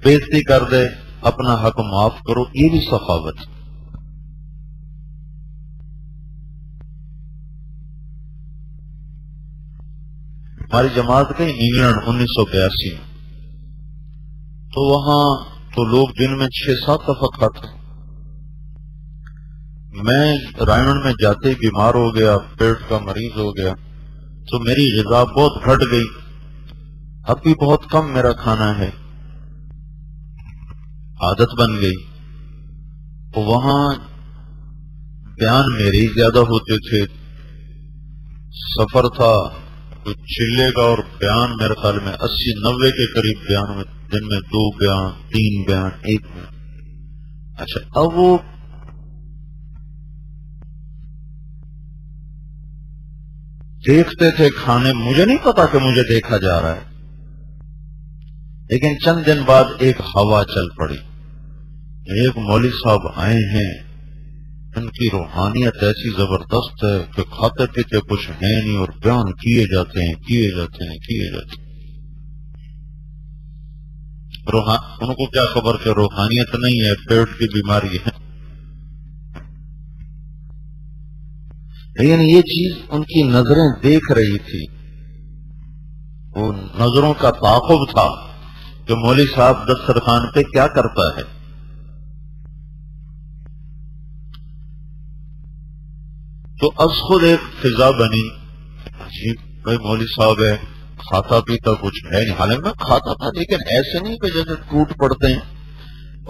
بےعزتی کر دے، اپنا حق معاف کرو، یہ بھی سخاوت۔ ہماری جماعت گئی انگلینڈ 1982 میں، تو وہاں تو لوگ دن میں 6-7 دفعہ کھاتے ہیں۔ میں رائمنڈ میں جاتے ہی بیمار ہو گیا، پیٹ کا مریض ہو گیا، تو میری غذا بہت گھٹ گئی، اب بھی بہت کم میرا کھانا ہے، عادت بن گئی۔ تو وہاں بیان میرے ہی زیادہ ہوتے تھے، سفر تھا تو چلے گا، اور بیان میرے خیال میں 80-90 کے قریب بیان میں، دن میں 2 بیان، 3 بیان، 1 بیان۔ اچھا، اب وہ دیکھتے تھے کھانے، مجھے نہیں پتا کہ مجھے دیکھا جا رہا ہے، لیکن چند دن بعد ایک ہوا چل پڑی، ایک مولوی صاحب آئے ہیں، ان کی روحانیت ایسی زبردست ہے کہ کھاتے پیتے کچھ ہے نہیں اور بیان کیے جاتے ہیں، کیے جاتے ہیں، کیے جاتے ہیں۔ ان کو کیا خبر کہ روحانیت نہیں ہے، پیٹ کی بیماری ہے۔ لیکن یہ چیز ان کی نظریں دیکھ رہی تھی، وہ نظروں کا تعاقب تھا کہ مولوی صاحب دسترخوان پہ کیا کرتا ہے۔ تو از خود ایک فضا بنی، عجیب بھائی مولوی صاحب ہے، کھاتا پیتا کچھ ہے نہیں، حالانکہ میں کھاتا تھا لیکن ایسے نہیں کہ جیسے ٹوٹ پڑتے ہیں،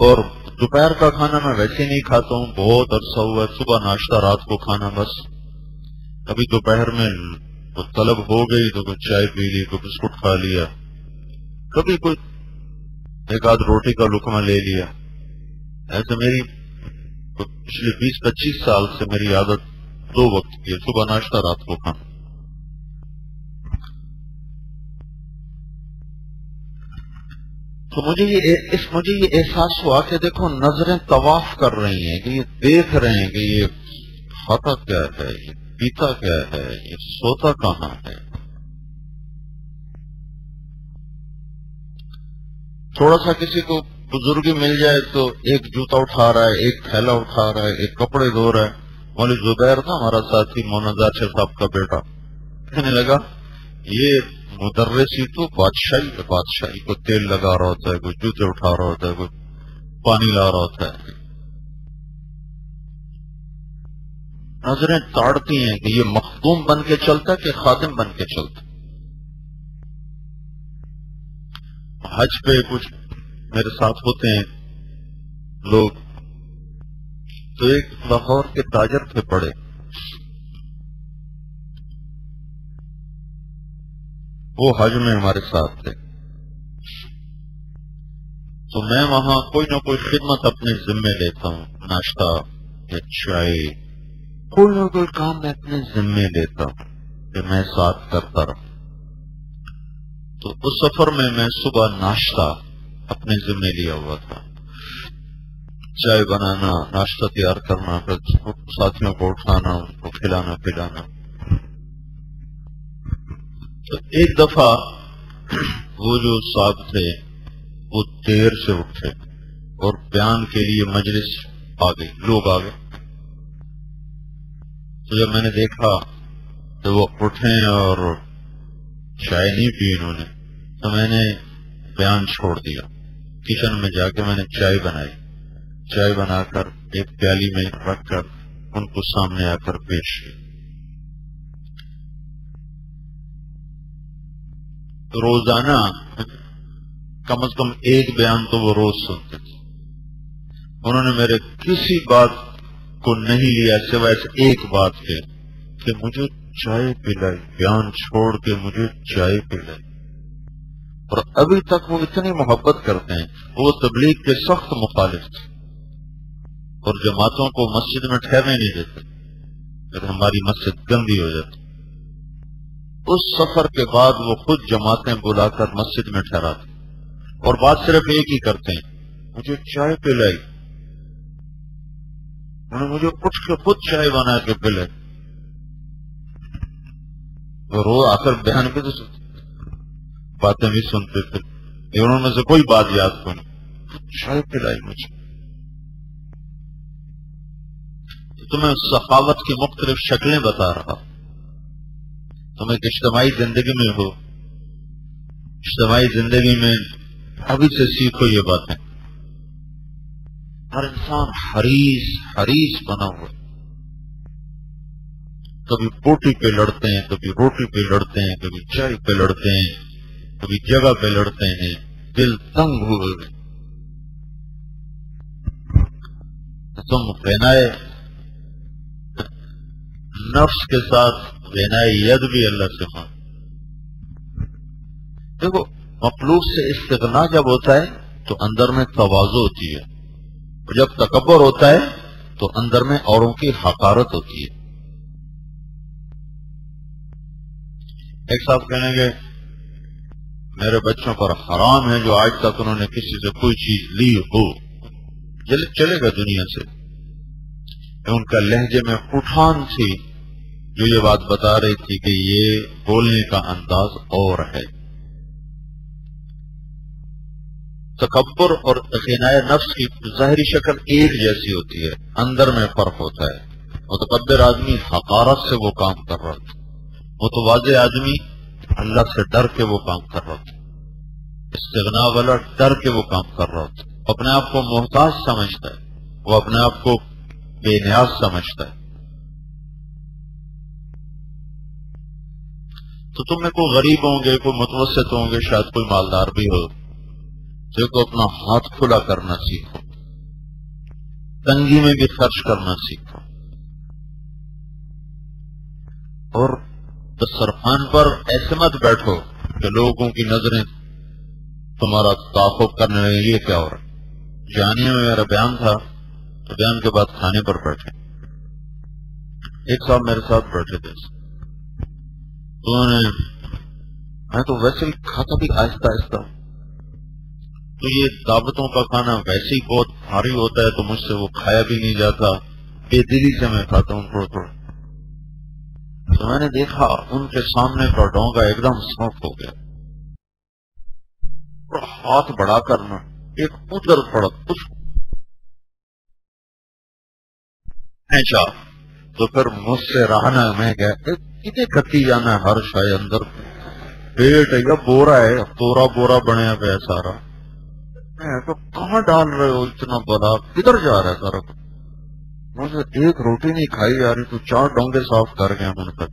اور دوپہر کا کھانا میں ویسے نہیں کھاتا ہوں، بہت عرصہ ہوا، صبح ناشتہ، رات کو کھانا، بس ابھی دوپہر میں تو طلب ہو گئی تو کچھ چائے پی لی، کوئی بسکٹ کھا لیا، کبھی کوئی ایک آدھ روٹی کا لقمہ لے لیا. ایسے میری پچھلے 20-25 سال سے میری عادت 2 وقت کی ہے، صبح ناشتہ رات کو کھانا. تو مجھے یہ احساس ہوا کہ دیکھو نظریں طواف کر رہی ہیں کہ یہ دیکھ رہے ہیں کہ یہ کھاتا کیا ہے، یہ پیتا کیا ہے، یہ سوتا کہاں ہے. تھوڑا سا کسی کو بزرگی مل جائے تو ایک جوتا اٹھا رہا ہے، ایک تھیلا اٹھا رہا ہے، ایک کپڑے دھو رہا ہے. مولوی زبیر تھا ہمارا ساتھی، مولانا ظاہر صاحب کا بیٹا، کہنے لگا یہ مدرسی تو بادشاہی کو تیل لگا رہا ہوتا ہے، کوئی جوتے اٹھا رہا ہوتا ہے، کوئی پانی لا رہا ہوتا ہے. نظریں تاڑتی ہیں کہ یہ مخدوم بن کے چلتا ہے کہ خادم بن کے چلتا. حج پہ کچھ میرے ساتھ ہوتے ہیں لوگ، تو ایک لاہور کے تاجر تھے پڑے، وہ حج میں ہمارے ساتھ تھے. تو میں وہاں کوئی نہ کوئی خدمت اپنے ذمے لیتا ہوں، ناشتہ یا چائے، کوئی نہ کوئی کام میں اپنے ذمے لیتا ہوں کہ میں ساتھ کرتا رہوں. تو اس سفر میں صبح ناشتہ اپنے ذمے لیا ہوا تھا، چائے بنانا، ناشتہ تیار کرنا، پھر ساتھیوں کو اٹھانا، ان کو کھلانا پلانا. تو ایک دفعہ وہ جو صاحب تھے وہ دیر سے اٹھے اور بیان کے لیے مجلس آ گئی، لوگ آ گئے. تو جب میں نے دیکھا تو وہ اٹھے اور چائے نہیں پی انہوں نے، تو میں نے بیان چھوڑ دیا. کچن میں جا کے میں نے چائے بنائی، چائے بنا کر ایک پیالی میں رکھ کر ان کو سامنے آ کر پیش کی. روزانہ کم از کم ایک بیان تو وہ روز سنتے تھے. انہوں نے میرے کسی بات کو نہیں لیا سوائے ایک بات کے کہ مجھے چائے پلائی، بیان چھوڑ کے مجھے چائے پلائی. اور ابھی تک وہ اتنی محبت کرتے ہیں. وہ تبلیغ کے سخت مخالف تھے اور جماعتوں کو مسجد میں ٹھہرنے نہیں دیتے، پھر ہماری مسجد گندی ہو جاتی. اس سفر کے بعد وہ خود جماعتیں بلا کر مسجد میں ٹھہراتے اور بات صرف ایک ہی کرتے ہیں، مجھے چائے پلائی. انہوں نے مجھے اٹھ کے خود چائے بنا کے پلائی. روز آ کر بیان بھی تو باتیں بھی سنتے تھے، انہوں میں سے کوئی بات یاد کو نہیں، چائے پلائی مجھے. تمہیں سخاوت کی مختلف شکلیں بتا رہا. تم ایک اجتماعی زندگی میں ہو، اجتماعی زندگی میں ابھی سے سیکھو یہ باتیں. ہر انسان حریص بنا ہوا، کبھی بوٹی پہ لڑتے ہیں، کبھی روٹی پہ لڑتے ہیں، کبھی چائے پہ لڑتے ہیں، کبھی جگہ پہ لڑتے ہیں. دل تنگ ہوئے تم غنائے نفس کے ساتھ غنائے ید بھی اللہ سے مانگ. دیکھو مخلوق سے استغنا جب ہوتا ہے تو اندر میں تواضع ہوتی ہے، اور جب تکبر ہوتا ہے تو اندر میں اوروں کی حقارت ہوتی ہے. ایک صاحب کہنے گے میرے بچوں پر حرام ہے جو آج تک انہوں نے کسی سے کوئی چیز لی ہو، چلے گا دنیا سے. ان کا لہجے میں اٹھان تھی جو یہ بات بتا رہی تھی کہ یہ بولنے کا انداز اور ہے. تکبر اور غنائے نفس کی ظاہری شکل ایک جیسی ہوتی ہے، اندر میں فرق ہوتا ہے. متکبر آدمی حقارت سے وہ کام کر رہا تھا، متواضع آدمی اللہ سے ڈر کے وہ کام کر رہا تھا، استغنا والا ڈر کے وہ کام کر رہا تھا. اپنے آپ کو محتاج سمجھتا ہے، وہ اپنے آپ کو بے نیاز سمجھتا ہے. تو تم میں کوئی غریب ہوں گے، کوئی متوسط ہوں گے، شاید کوئی مالدار بھی ہو. دیکھو اپنا ہاتھ کھلا کرنا سیکھو، تنگی میں بھی خرچ کرنا سیکھو، اور دسترخوان پر ایسے مت بیٹھو کہ لوگوں کی نظریں تمہارا تعاقب کرنے لگے یہ کیا ہو رہا ہے. جانیہ میں میرا بیان تھا تو بیان کے بعد کھانے پر بیٹھے. ایک صاحب میرے ساتھ بیٹھے تھے تو میں تو ویسے ہی کھاتا بھی آہستہ آہستہ. تو یہ دعوتوں کا کھانا ویسے ہی بہت بھاری ہوتا ہے تو مجھ سے وہ کھایا بھی نہیں جاتا. بے دلی سے میں کھاتا ہوں تھوڑا تھوڑا. تو میں نے دیکھا ان کے سامنے کا ڈونگا ایک دم صاف ہو گیا. ہاتھ بڑھا کرنا ایک ادھر پڑا کچھ ایسا. تو پھر مجھ سے رہنا میں گیا کتنے کتی جانا ہے ہر شاید اندر پیٹ ہے یا بورا ہے تورا بورا بنیا پہ سارا. تو کہاں ڈال رہے ہو اتنا بڑا کدھر جا رہا ہے سارا. مجھے ایک روٹی نہیں کھائی جا رہی تو 4 ڈونگے صاف کر گیا من تک.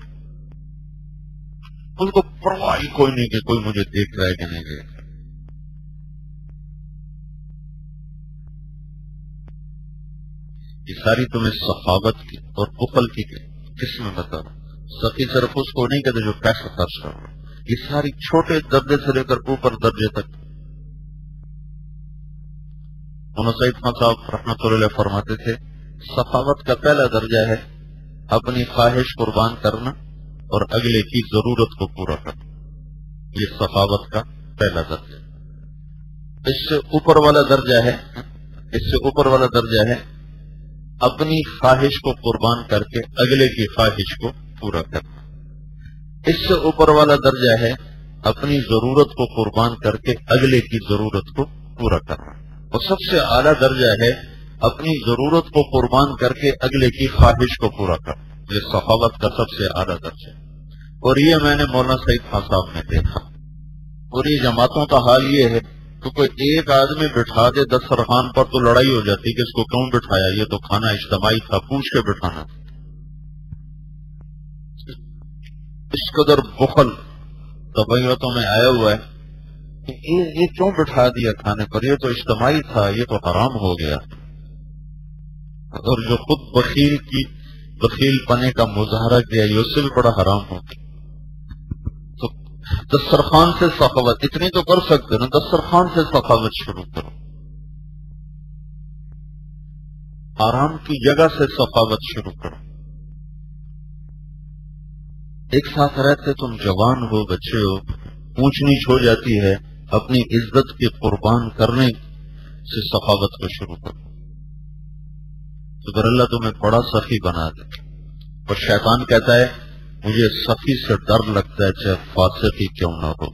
ان کو پرواہ کوئی نہیں کہ کوئی مجھے دیکھ رہا ہے کہ نہیں دیکھ رہا. یہ ساری تمہیں سخاوت کی اور بخل کی کس میں بتا رہا ہوں. سخی صرف اس کو نہیں کہتے جو پیسہ خرچ کر رہا. یہ ساری چھوٹے درجے سے لے کر اوپر درجے تک. مولانا سعید خان صاحب رحمۃ اللہ علیہ فرماتے تھے سخاوت کا پہلا درجہ ہے اپنی خواہش قربان کرنا اور اگلے کی ضرورت کو پورا کرنا. یہ سخاوت کا پہلا درجہ. اس سے اوپر والا درجہ ہے اپنی خواہش کو قربان کر کے اگلے کی خواہش کو پورا کرنا. اس سے اوپر والا درجہ ہے اپنی ضرورت کو قربان کر کے اگلے کی ضرورت کو پورا کرنا. اور سب سے اعلیٰ درجہ ہے اپنی ضرورت کو قربان کر کے اگلے کی خواہش کو پورا کرنا. یہ سخاوت کا سب سے اعلیٰ درجہ ہے. اور یہ میں نے مولانا سعید خان صاحب میں دیکھا. اور یہ جماعتوں کا حال یہ ہے کہ کوئی ایک آدمی بٹھا دے دسترخوان پر تو لڑائی ہو جاتی کہ اس کو کیوں بٹھایا, یہ تو کھانا اجتماعی تھا, پوچھ کے بٹھانا. اس قدر بخل طبیعتوں میں آیا ہوا ہے کہ یہ کیوں بٹھا دیا کھانے پر, یہ تو اجتماعی تھا, یہ تو حرام ہو گیا. اور جو خود بخیل پنے کا مظاہرہ کیا یہ اس سے بھی بڑا حرام ہو گیا. تو دسترخوان سے سخاوت اتنی تو کر سکتے نا, دسترخوان سے سخاوت شروع کرو. آرام کی جگہ سے سخاوت شروع کرو. ایک ساتھ رہتے تم جوان ہو, بچے ہو, اونچ نیچ ہو جاتی ہے, اپنی عزت کی قربان کرنے سے سخاوت کو شروع کرو. تو پھر اللہ تمہیں بڑا سخی بنا دے. اور شیطان کہتا ہے مجھے سخی سے ڈر لگتا ہے چاہے فاسق ہی کیوں نہ ہو,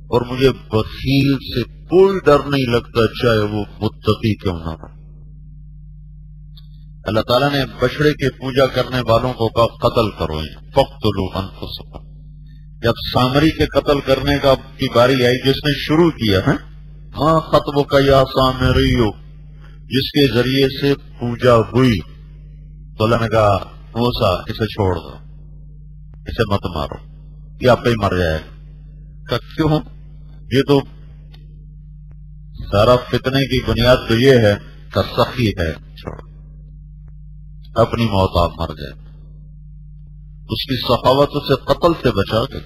اور مجھے بخیل سے کوئی ڈر نہیں لگتا چاہے وہ متقی کیوں نہ ہو. اللہ تعالیٰ نے بچڑے کی پوجا کرنے والوں کو کہا قتل کرو, فقتلوا انفسکم. جب سامری کے قتل کرنے کی باری آئی جس نے شروع کیا ہے ہاں خطبک یا سامریو, جس کے ذریعے سے پوجا ہوئی, تو اللہ نے کہا موسیٰ اسے چھوڑ دو, اسے مت مارو, یہ آپ پہ ہی مر جائے گا. کیوں؟ یہ تو سارا فتنے کی بنیاد تو یہ ہے کہ سخی ہے, چھوڑ اپنی موت آپ مر جائے. اس کی سخاوت اسے قتل سے بچا گئی.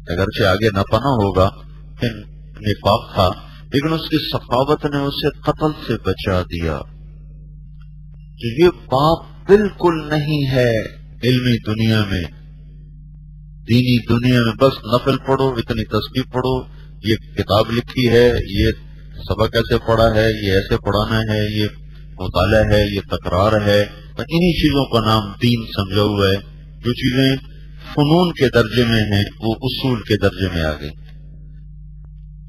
اگرچہ آگے نہ پنا ہوگا نفاق تھا, لیکن اس کی سخاوت نے اسے قتل سے بچا دیا. تو یہ بات بالکل نہیں ہے علمی دنیا میں, دینی دنیا میں. بس نفل پڑھو, اتنی تسبیح پڑھو, یہ کتاب لکھی ہے, یہ سبق ایسے پڑھا ہے, یہ ایسے پڑھانا ہے, یہ مطالعہ ہے, یہ تکرار ہے. انہی چیزوں کا نام دین سمجھا ہوا ہے. جو چیزیں فنون کے درجے میں ہیں وہ اصول کے درجے میں آ گئی.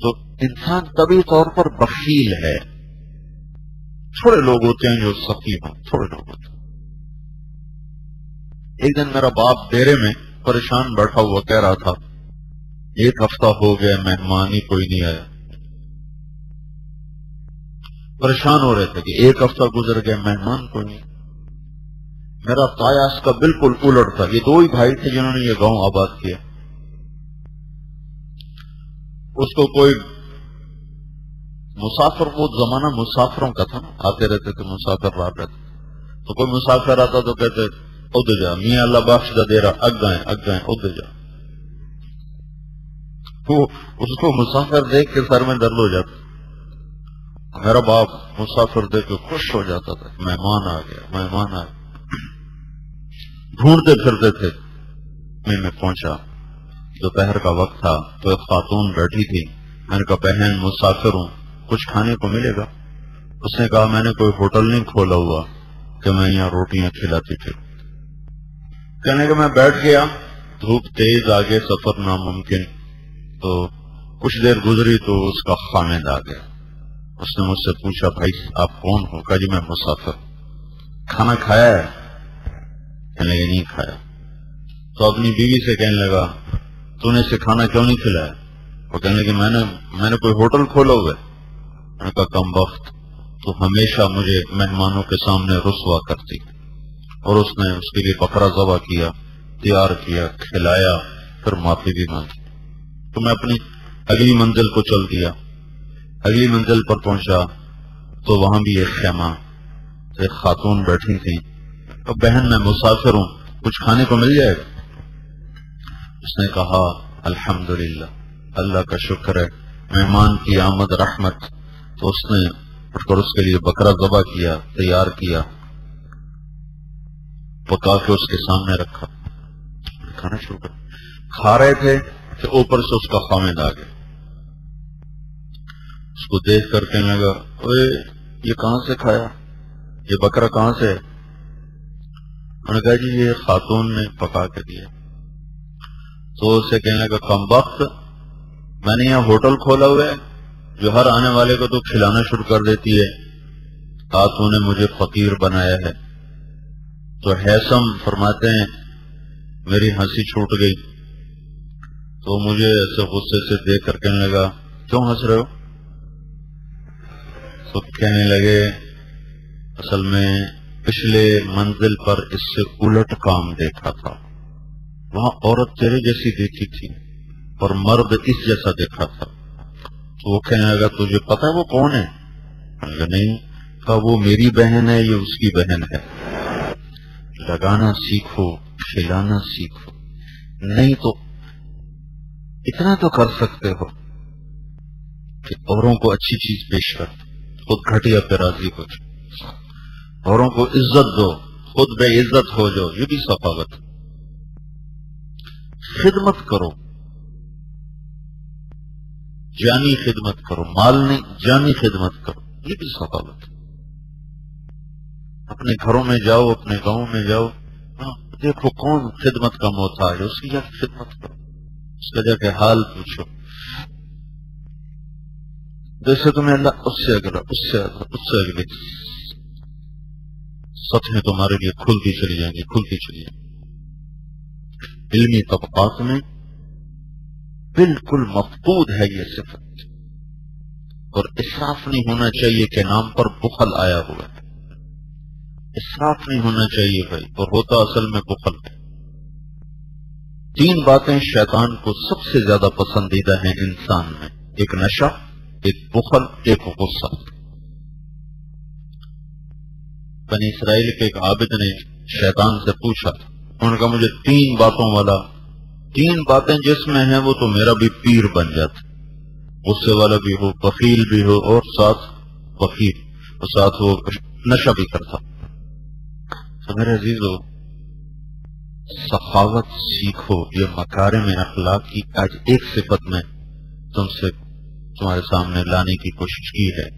تو انسان طبی طور پر بخیل ہے. تھوڑے لوگ ہوتے ہیں جو سخی ہوں, تھوڑے لوگ ہوتے ہیں. ایک دن میرا باپ ڈیرے میں پریشان بیٹھا ہوا کہہ رہا تھا 1 ہفتہ ہو گیا مہمان ہی کوئی نہیں آیا. پریشان ہو رہے تھے کہ 1 ہفتہ گزر گیا مہمان کوئی نہیں. میرا تایا اس کا بالکل الٹ تھا. یہ 2 ہی بھائی تھے جنہوں نے یہ گاؤں آباد کیا. اس کو کوئی مسافر, وہ زمانہ مسافروں کا تھا نا, آتے رہتے تھے مسافر رات رہتے, تو کوئی مسافر آتا تو کہتے ادھر جا, میاں اللہ بخش دا دے رہا, اگ گئے ادھر جا. وہ اس کو مسافر دیکھ کے سر میں درد ہو جاتا. میرا باپ مسافر دیکھ کے خوش ہو جاتا تھا، مہمان آ گیا مہمان آ گیا. ڈھونڈتے پھرتے تھے. میں پہنچا، دوپہر کا وقت تھا تو ایک خاتون بیٹھی تھی. میں نے کہا بہن مسافر ہوں، کچھ کھانے کو ملے گا؟ اس نے کہا میں نے کوئی ہوٹل نہیں کھولا ہوا کہ میں یہاں روٹیاں کھلاتی تھی. کہنے کہ میں بیٹھ گیا، دھوپ تیز، آگے سفر ناممکن. تو کچھ دیر گزری تو اس کا خامد آ گیا. اس نے مجھ سے پوچھا بھائی آپ کون ہو؟ کہا جی میں مسافر. کھانا کھایا ہے؟ کہنے لگے نہیں کھایا. تو اپنی بیوی سے کہنے لگا تو نے اسے کھانا کیوں نہیں کھلایا؟ وہ کہنے لگے میں نے کوئی ہوٹل کھولا ہوا ہے. میں نے کہا کم وقت، تو ہمیشہ مجھے مہمانوں کے سامنے رسوا کرتی. اور اس نے اس کے لیے بکرا ذبح کیا، تیار کیا، کھلایا، پھر معافی بھی مانگی. تو میں اپنی اگلی منزل کو چل دیا. اگلی منزل پر پہنچا تو وہاں بھی ایک خیمہ، ایک خاتون بیٹھی تھی. تو بہن میں مسافر ہوں، کچھ کھانے کو مل جائے گا؟ اس نے کہا الحمدللہ، اللہ کا شکر ہے، مہمان کی آمد رحمت. تو اس نے اٹھ کر اس کے لیے بکرا ذبح کیا، تیار کیا، پکا کے اس کے سامنے رکھا، کھانا شروع کر. کھا رہے تھے کہ اوپر سے اس کا خامد آ گیا. اس کو دیکھ کر کہنے لگا اوے یہ کہاں سے کھایا، یہ بکرا کہاں سے ہے؟ میں نے کہا جی یہ خاتون نے پکا کے دیا. تو اسے کہنے لگا کم وقت، میں نے یہاں ہوٹل کھولا ہوا ہے جو ہر آنے والے کو تو کھلانا شروع کر دیتی ہے، آج تو نے مجھے فقیر بنایا ہے. تو حیثم فرماتے ہیں میری ہنسی چھوٹ گئی. تو مجھے ایسے غصے سے دیکھ کر کہنے لگا کیوں ہنس رہے ہو؟ تو کہنے لگے اصل میں پچھلے منزل پر اس سے الٹ کام دیکھا تھا، وہاں عورت تیرے جیسی دیکھی تھی اور مرد اس جیسا دیکھا تھا. تو وہ کہنے لگا تجھے پتا ہے وہ کون ہے؟ میں نے نہیں. کہا وہ میری بہن ہے، یہ اس کی بہن ہے. لگانا سیکھو، کھلانا سیکھو، نہیں تو اتنا تو کر سکتے ہو کہ اوروں کو اچھی چیز پیش کر، خود گھٹیا پہ راضی ہو جاؤ. اوروں کو عزت دو، خود بے عزت ہو جاؤ، یہ بھی سخاوت. خدمت کرو، جانی خدمت کرو، مال نہیں جانی خدمت کرو، یہ بھی سخاوت. اپنے گھروں میں جاؤ، اپنے گاؤں میں جاؤ، دیکھو کون خدمت کا محتاج ہے، اس کی جا کے خدمت کرو، اس کا جا کے حال پوچھو. جیسے تمہیں اللہ اس سے اگلا، اس سے اگلا، اس سے اگلے سطحیں تمہارے لیے کھلتی چلی جائیں گی، کھلتی چلی جائیں گی. علمی طبقات میں بالکل مفقود ہے یہ صفت. اور اسراف نہیں ہونا چاہیے کہ نام پر بخل آیا ہوا ہے، اسراف نہیں ہونا چاہیے بھائی، اور ہوتا اصل میں بخل ہے. 3 باتیں شیطان کو سب سے زیادہ پسندیدہ ہیں انسان میں، ایک نشہ، ایک بخل، ایک غصہ. بنی اسرائیل کے ایک عابد نے شیطان سے پوچھا، انہوں نے کہا مجھے 3 باتوں والا، 3 باتیں جس میں ہیں وہ تو میرا بھی پیر بن جاتا، غصے والا بھی ہو، بخیل بھی ہو، اور ساتھ بخیل، اور ساتھ وہ نشہ بھی کرتا. تو میرے عزیزو سخاوت سیکھو، یہ مکارم اخلاق کی آج ایک صفت میں تمہارے سامنے لانے کی کوشش کی ہے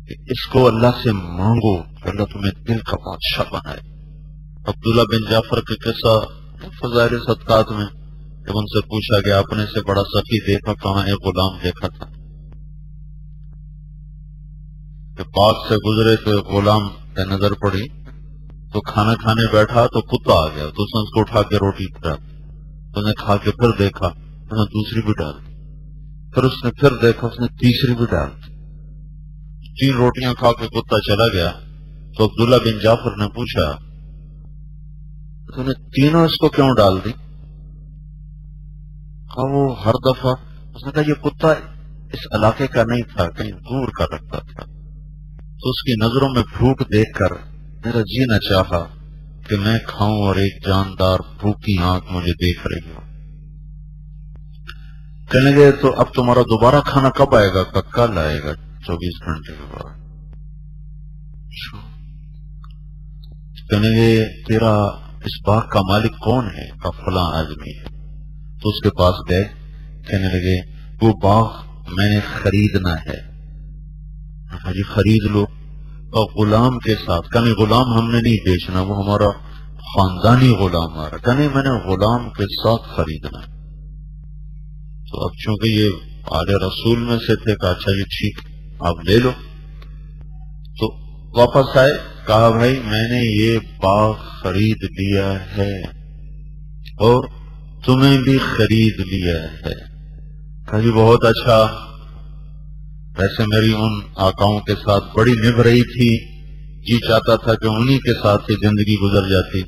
کہ اس کو اللہ سے مانگو کہ اللہ تمہیں دل کا بادشاہ بنائے. عبداللہ بن جعفر کے قصہ فضائل صدقات میں جب ان سے پوچھا کہ آپ نے سے بڑا سخی دیکھا کہاں؟ ایک غلام دیکھا تھا کہ پاس سے گزرے تو ایک غلام پہ نظر پڑی، تو کھانا کھانے بیٹھا تو کتا آ گیا، تو اس نے اس کو اٹھا کے روٹی ڈال، تو نے کھا کے پھر دیکھا، اس نے دوسری بھی ڈال دی، پھر اس نے پھر دیکھا، اس نے تیسری بھی ڈال دی. 3 روٹیاں کھا کے کتا چلا گیا. تو عبداللہ بن جعفر نے پوچھا تو نے تینوں اس کو کیوں ڈال دی؟ کہا وہ ہر دفعہ، اس نے کہا یہ کتا اس علاقے کا نہیں تھا، کہیں دور کا رکھتا تھا، تو اس کی نظروں میں بھوک دیکھ کر میرا جی نہ چاہا کہ میں کھاؤں اور ایک جاندار بھوکی آنکھ مجھے دیکھ رہی ہو. کہنے گے تو اب تمہارا دوبارہ کھانا کب آئے گا؟ کل آئے گا 24 گھنٹے کے بعد. کہنے گے تیرا اس باغ کا مالک کون ہے؟ کا فلاں آدمی ہے. تو اس کے پاس گئے، کہنے لگے وہ باغ میں نے خریدنا ہے. جی خرید لو، اور غلام کے ساتھ. کہنے غلام ہم نے نہیں بیچنا، وہ ہمارا خاندانی غلام آ رہا. کہنے میں نے غلام کے ساتھ خریدنا ہے. تو اب چونکہ یہ آل رسول میں سے تھے، کہا اچھا جی ٹھیک آپ لے لو. تو واپس آئے، کہا بھائی میں نے یہ باغ خرید لیا ہے اور تمہیں بھی خرید لیا ہے. کہا جی بہت اچھا، ویسے میری ان آقاؤں کے ساتھ بڑی نبھ رہی تھی، جی چاہتا تھا کہ انہی کے ساتھ ہی زندگی گزر جاتی،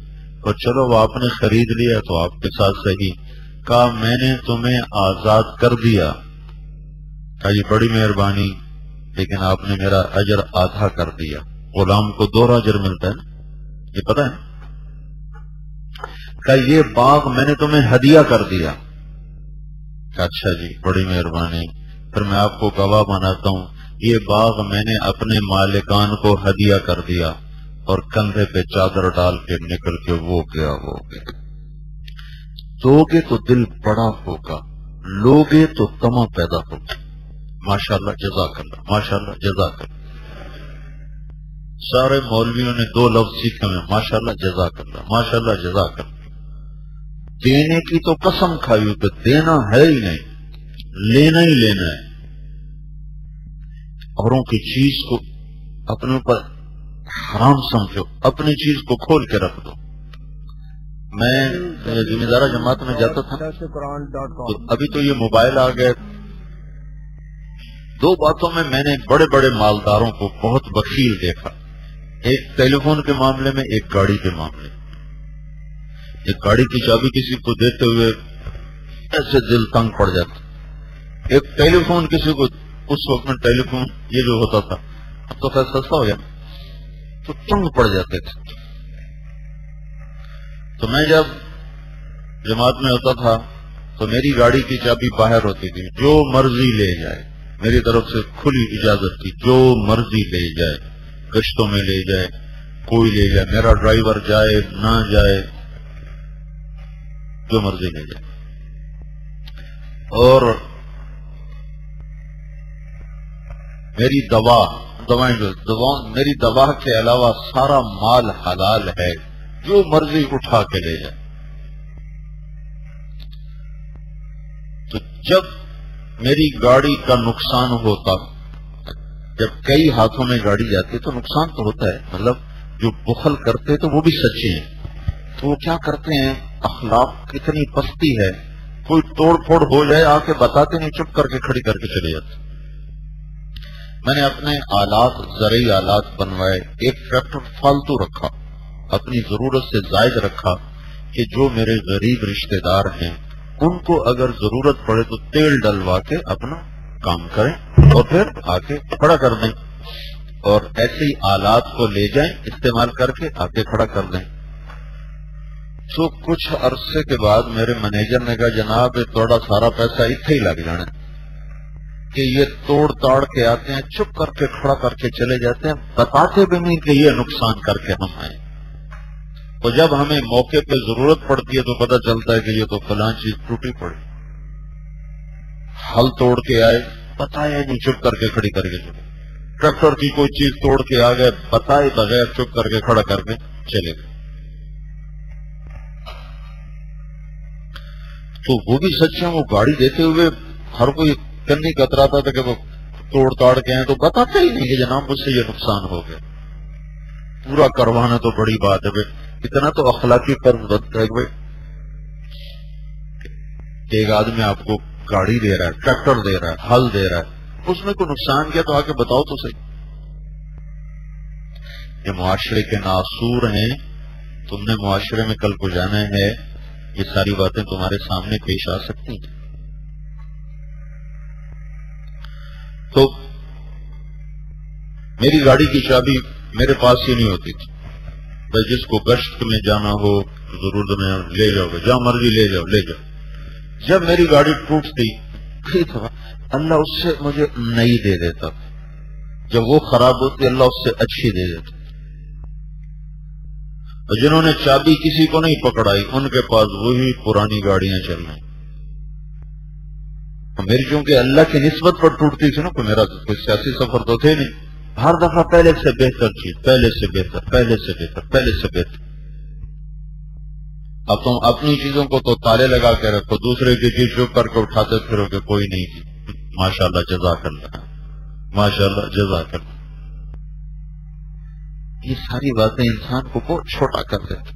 اور چلو وہ آپ نے خرید لیا تو آپ کے ساتھ صحیح. کہا میں نے تمہیں آزاد کر دیا. کہا جی بڑی مہربانی، لیکن آپ نے میرا اجر آدھا کر دیا. غلام کو 2 اجر ملتا ہے نا، یہ پتہ ہے. کہا یہ باغ میں نے تمہیں ہدیہ کر دیا. کہا اچھا جی بڑی مہربانی، پھر میں آپ کو گواہ بناتا ہوں، یہ باغ میں نے اپنے مالکان کو ہدیہ کر دیا. اور کندھے پہ چادر ڈال کے نکل کے وہ گیا. دو گے تو دل بڑا ہوگا، لوگے تو تما پیدا ہوگا. ماشاءاللہ جزاک اللہ، ماشاءاللہ جزاک اللہ. سارے مولویوں نے 2 لفظ سیکھے ہیں، ماشاءاللہ جزاک اللہ، ماشاءاللہ جزاک اللہ. دینے کی تو قسم کھائی ہو کہ دینا ہے ہی نہیں، لینا ہی لینا ہے. اوروں کی چیز کو اپنے اوپر حرام سمجھو، اپنی چیز کو کھول کے رکھ دو. میں ذمہ جماعت میں جاتا تھا تو ابھی تو یہ موبائل آ گئے. 2 باتوں میں نے بڑے بڑے مالداروں کو بہت بخیل دیکھا، ایک ٹیلی فون کے معاملے میں، ایک گاڑی کے معاملے میں. ایک گاڑی کی چابی کسی کو دیتے ہوئے ایسے دل تنگ پڑ جاتا. ایک ٹیلی فون کسی کو، اس وقت میں ٹیلی فون یہ جو ہوتا تھا، اب تو خیر سستا ہو گیا، تو تنگ پڑ جاتے تھے. تو میں جب جماعت میں ہوتا تھا تو میری گاڑی کی چابی باہر ہوتی تھی، جو مرضی لے جائے، میری طرف سے کھلی اجازت تھی، جو مرضی لے جائے، گشتوں میں لے جائے، کوئی لے جائے، میرا ڈرائیور جائے نہ جائے، جو مرضی لے جائے. اور میری میری دوا کے علاوہ سارا مال حلال ہے، جو مرضی اٹھا کے لے جائے. تو جب میری گاڑی کا نقصان ہوتا، جب کئی ہاتھوں میں گاڑی جاتی تو نقصان تو ہوتا ہے. مطلب جو بخل کرتے تو وہ بھی سچے ہیں، تو وہ کیا کرتے ہیں، اخلاق کتنی پستی ہے، کوئی توڑ پھوڑ ہو جائے آ کے بتاتے نہیں، چپ کر کے کھڑی کر کے چلے جاتے. میں نے اپنے آلات، زرعی آلات بنوائے، ایک ٹریکٹر فالتو رکھا، اپنی ضرورت سے زائد رکھا کہ جو میرے غریب رشتہ دار ہیں ان کو اگر ضرورت پڑے تو تیل ڈلوا کے اپنا کام کریں اور پھر آ کے کھڑا کر دیں، اور ایسے ہی آلات کو لے جائیں، استعمال کر کے آ کے کھڑا کر دیں. تو کچھ عرصے کے بعد میرے مینیجر نے کہا جناب تھوڑا سارا پیسہ اتنے ہی لگ جانا کہ یہ توڑ تاڑ کے آتے ہیں، چپ کر کے کھڑا کر کے چلے جاتے ہیں، بتاتے بھی نہیں کہ یہ نقصان کر کے ہم آئے. تو جب ہمیں موقع پہ ضرورت پڑتی ہے تو پتہ چلتا ہے کہ یہ تو فلاں چیز ٹوٹی پڑی، ہل توڑ کے آئے، بتایا نہیں، چپ کر کے کھڑی کر کے چلے. ٹریکٹر کی کوئی چیز توڑ کے آ گئے، بتائے بغیر چپ کر کے کھڑا کر کے چلے گئے. تو وہ بھی سچے ہیں، وہ گاڑی دیتے ہوئے ہر کوئی کنی کتراتا تھا کہ وہ توڑ تاڑ کے ہیں، تو بتاتے ہی نہیں کہ جناب مجھ سے یہ نقصان ہو گیا. پورا کروانا تو بڑی بات ہے بھائی، اتنا تو اخلاقی فرض بنتا ہے بھائی. ایک آدمی آپ کو گاڑی دے رہا ہے، ٹریکٹر دے رہا ہے، ہل دے رہا ہے، اس میں کوئی نقصان کیا تو آ کے بتاؤ تو صحیح. یہ معاشرے کے ناصور ہیں، تم نے معاشرے میں کل کو جانا ہے، یہ ساری باتیں تمہارے سامنے پیش آ سکتی ہیں. تو میری گاڑی کی چابی میرے پاس ہی نہیں ہوتی تھی، بس جس کو گشت میں جانا ہو ضرورت میں لے جاؤ، جہاں مرضی لے جاؤ لے جاؤ. جب میری گاڑی ٹوٹتی اللہ اس سے مجھے نئی دے دیتا، جب وہ خراب ہوتی اللہ اس سے اچھی دے دیتا. اور جنہوں نے چابی کسی کو نہیں پکڑائی ان کے پاس وہی پرانی گاڑیاں چل رہی. میری چونکہ اللہ کی نسبت پر ٹوٹتی تھی نا، کہ میرا کوئی سیاسی سفر تو تھے نہیں، ہر دفعہ پہلے سے بہتر چیز، پہلے سے بہتر، پہلے سے بہتر، پہلے سے بہتر. اب تم اپنی چیزوں کو تو تالے لگا کے رکھو، دوسرے کی چیز چپ کر کے اٹھاتے پھرو کہ کوئی نہیں تھی. ماشاء اللہ جزاک اللہ، ماشاء اللہ جزاک اللہ. یہ ساری باتیں انسان کو بہت چھوٹا کر دیتے.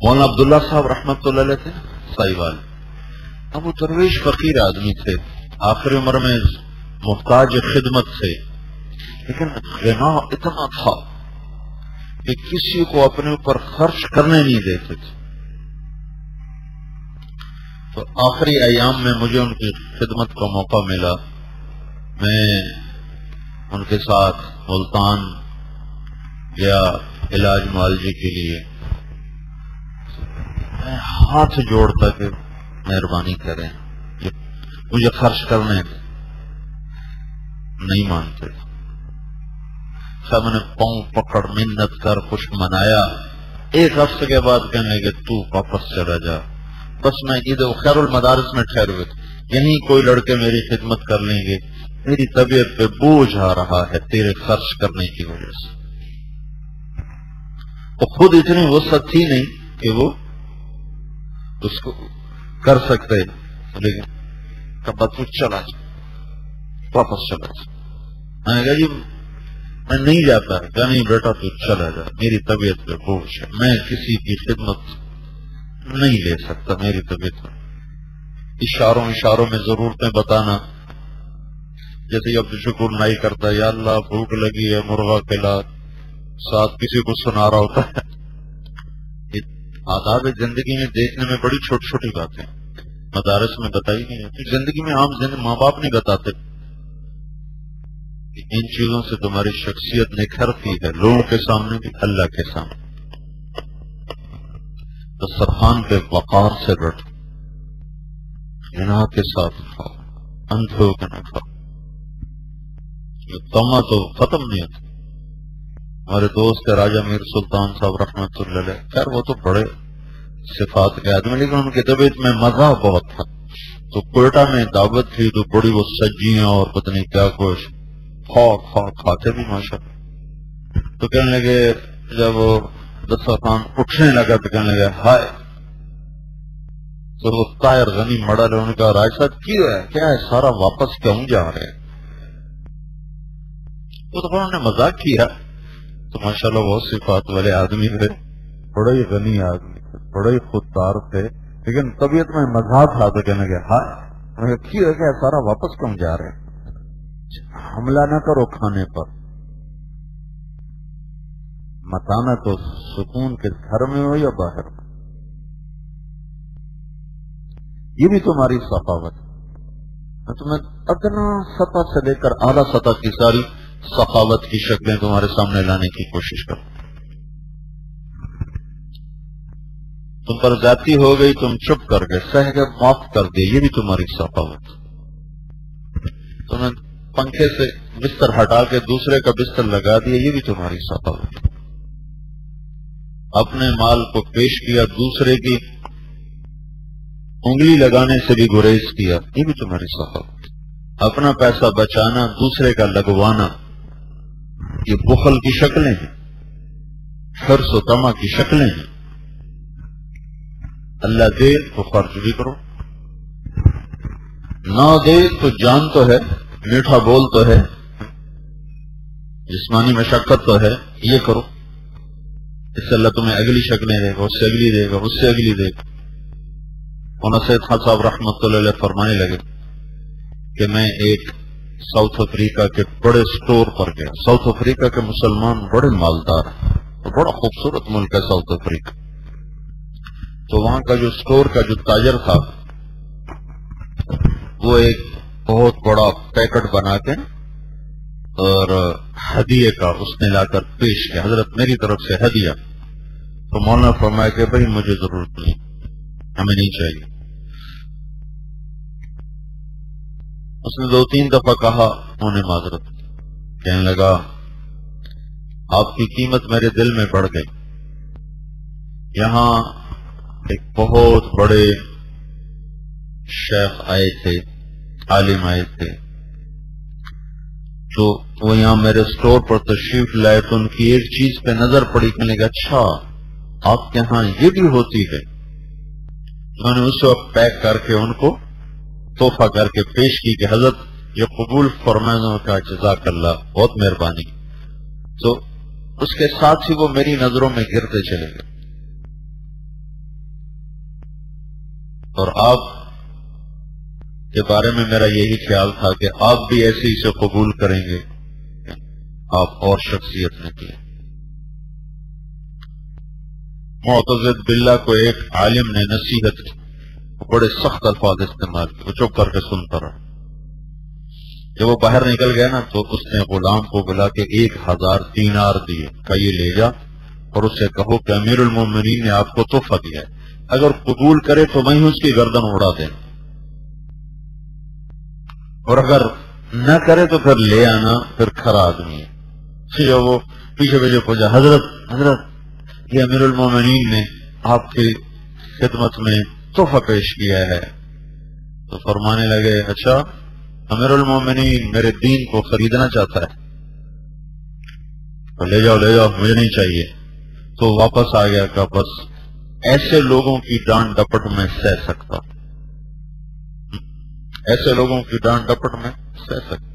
مولانا عبداللہ صاحب رحمت اللہ علیہ تھے سائیوال، ابو درویش فقیر آدمی تھے، آخری عمر میں محتاج خدمت سے، لیکن غنا اتنا تھا کہ کسی کو اپنے اوپر خرچ کرنے نہیں دیتے تھے. تو آخری ایام میں مجھے ان کی خدمت کا موقع ملا. میں ان کے ساتھ ملتان گیا علاج معالجے کے لیے. میں ہاتھ جوڑتا کہ مہربانی کریں مجھے خرچ کرنے، نہیں مانتے. سب نے پاؤں پکڑ منت کر کچھ منایا. ایک ہفتے کے بعد کہنے لگے تو واپس چلا جا. بس میں ادھر خیر المدارس میں ٹھہر ہوئے تھے، یہیں کوئی لڑکے میری خدمت کر لیں گے. میری طبیعت پہ بوجھ آ رہا ہے تیرے خرچ کرنے کی وجہ سے. تو خود اتنی وسعت تھی نہیں کہ وہ اس کو کر سکتے، لیکن کب تو چلا جا، واپس چلا جا. میں نے کہا جی میں نہیں جاتا. کہا نہیں بیٹا تو چلا جا، میری طبیعت پہ بوجھ ہے، میں کسی کی خدمت نہیں لے سکتا. میری طبیعت پہ اشاروں میں ضرورتیں بتانا، جیسے عبد الشکور نائی کرتا ہے، یا اللہ بھوک لگی ہے مرغا کھلا، ساتھ کسی کو سنا رہا ہوتا ہے. آداب زندگی میں دیکھنے میں بڑی چھوٹی چھوٹی باتیں مدارس میں بتائی نہیں جاتی. زندگی میں عام ماں باپ نہیں بتاتے. ان چیزوں سے تمہاری شخصیت نکھرتی ہے، لوگوں کے سامنے بھی اللہ کے سامنے. دسترخوان پہ وقار سے بیٹھو، غنا کے ساتھ کھاؤ، اندھ ہو کے نہ کھاؤ. تما تو ختم نہیں ہوتا. ہمارے دوست راجہ میر سلطان صاحب رحمت اللہ علیہ، خیر وہ تو بڑے صفات کے آدمی، لیکن ان کی طبیعت میں مزہ بہت تھا. تو کوئٹہ میں دعوت تھی تو بڑی وہ سجیاں اور پتہ نہیں کیا کچھ کھاتے بھی ماشاء اللہ. تو کہنے لگے جب وہ دسترخوان اٹھنے لگا تو کہنے لگے ہائے. تو وہ طاہر غنی مڑا لے، ان کا راج صاحب کیا ہے سارا واپس کیوں جا رہے؟ وہ تو انہوں نے مذاق کیا. تو ماشاءاللہ بہت صفات والے آدمی تھے، بڑے ہی غنی آدمی تھے، بڑے ہی خوددار تھے، لیکن طبیعت میں مزاق تھا. تو کہنے لگے ہائے کیا ہے سارا واپس کیوں جا رہے؟ حملہ نہ کرو کھانے پر، متانا تو سکون کے گھر میں ہو یا باہر. یہ بھی تمہاری ثقافت. میں تمہیں ادنا سطح سے لے کر اعلیٰ سطح کی ساری ثقافت کی شکلیں تمہارے سامنے لانے کی کوشش کرو. تم پر زیادتی ہو گئی، تم چپ کر گئے، سہ کے معاف کر دے، یہ بھی تمہاری ثقافت. تمہیں پنکھے سے بستر ہٹا کے دوسرے کا بستر لگا دیا، یہ بھی تمہاری ثقافت. اپنے مال کو پیش کیا، دوسرے کی انگلی لگانے سے بھی گریز کیا، یہ بھی تمہاری ثقافت. اپنا پیسہ بچانا، دوسرے کا لگوانا، یہ بخل کی شکلیں ہیں، حرص و طمع کی شکلیں ہیں. اللہ دے تو خرچ بھی کرو، نہ دے تو جان تو ہے، میٹھا بول تو ہے، جسمانی مشقت تو ہے، یہ کرو. اس سے اللہ تمہیں اگلی شکلیں دے گا، اس سے اگلی دے گا، اس سے اگلی دے گا. سید خان صاحب رحمۃ اللہ علیہ فرمانے لگے کہ میں ایک ساؤتھ افریقہ کے بڑے سٹور پر گیا. ساؤتھ افریقہ کے مسلمان بڑے مالدار ہیں، بڑا خوبصورت ملک ہے ساؤتھ افریقہ. تو وہاں کا جو سٹور کا جو تاجر تھا وہ ایک بہت بڑا پیکٹ بنا کے اور ہدیے کا اس نے لا کر پیش کیا، حضرت میری طرف سے ہدیہ. تو مولانا فرمایا کہ بھائی مجھے ضرورت نہیں، ہمیں نہیں چاہیے. اس نے 2-3 دفعہ کہا، انہیں معذرت، کہنے لگا آپ کی قیمت میرے دل میں بڑھ گئی. یہاں ایک بہت بڑے شیخ آئے تھے، عالم آئے تھے، تو وہ یہاں میرے سٹور پر تشریف لائے تو ان کی ایک چیز پہ نظر پڑی، کہنے لگا اچھا آپ کے ہاں یہ بھی ہوتی ہے. میں نے اس وقت پیک کر کے ان کو تحفہ کر کے پیش کی کہ حضرت یہ قبول فرمانے کا جزاک اللہ، بہت مہربانی. تو اس کے ساتھ ہی وہ میری نظروں میں گرتے چلے گئے. اور آپ کے بارے میں میرا یہی خیال تھا کہ آپ بھی ایسے ہی سے قبول کریں گے، آپ اور شخصیت نے کی. معتزد باللہ کو ایک عالم نے نصیحت کی، بڑے سخت الفاظ استعمال کیے، وہ چپ کر کے سنتا رہا. جب وہ باہر نکل گیا نا تو اس نے غلام کو بلا کے 1000 دینار دیے، کہ یہ لے جا اور اس سے کہو کہ امیر المومنین نے آپ کو تحفہ دیا ہے، اگر قبول کرے تو وہیں اس کی گردن اڑا دینا، اور اگر نہ کرے تو پھر لے آنا، پھر کھرا آدمی ہے. جب وہ پیچھے پیچھے پہنچا، حضرت یہ امیر المومنین نے آپ کی خدمت میں تحفہ پیش کیا ہے. تو فرمانے لگے اچھا امیر المومنین میرے دین کو خریدنا چاہتا ہے، تو لے جاؤ مجھے نہیں چاہیے. تو واپس آ گیا کہ بس ایسے لوگوں کی ڈانٹ ڈپٹ میں سہ سکتا، ایسے لوگوں کی ڈانٹ ڈپٹ میں سہ سکتا.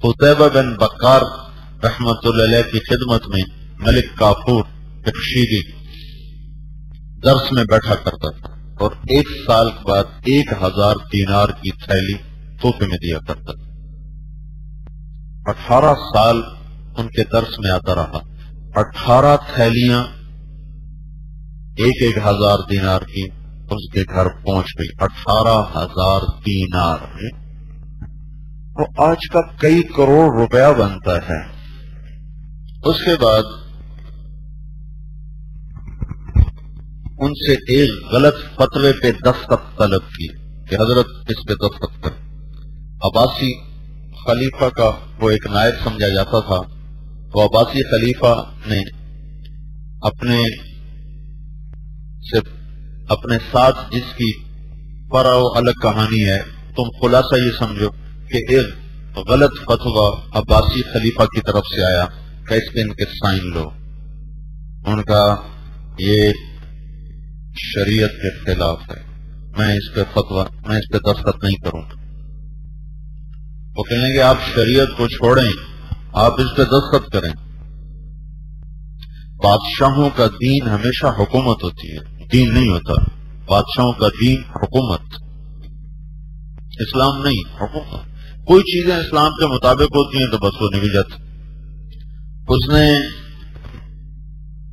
قتیبہ بن بکار رحمت اللہ علیہ کی خدمت میں ملک کافور بخشیدی درس میں بیٹھا کرتا تھا اور 1 سال بعد 1000 دینار کی تھیلی تحفے میں دیا کرتا تھا. 18 سال ان کے درس میں آتا رہا، 18 تھیلیاں 1000 دینار کی اس کے گھر پہنچ گئی. 18,000 دینار وہ آج کا کئی کروڑ روپیہ بنتا ہے. اس کے بعد ان سے ایک غلط فتوے پہ دستخط طلب کی کہ حضرت اس پہ دستخط کر. عباسی خلیفہ کا وہ ایک نائب سمجھا جاتا تھا، تو عباسی خلیفہ نے اپنے ساتھ جس کی فرع و الگ کہانی ہے، تم خلاصہ یہ سمجھو کہ ایک غلط فتویٰ عباسی خلیفہ کی طرف سے آیا کہ اس پہ ان کے سائن لو. ان کا یہ شریعت کے خلاف ہے، میں اس پہ دستخط نہیں کروں. وہ کہنے کہ آپ شریعت کو چھوڑیں، آپ اس پہ دستخط کریں. بادشاہوں کا دین ہمیشہ حکومت ہوتی ہے، دین نہیں ہوتا. بادشاہوں کا دین حکومت، اسلام نہیں، حکومت. کوئی چیزیں اسلام کے مطابق ہوتی ہیں تو بس وہ نکل جاتی. اس نے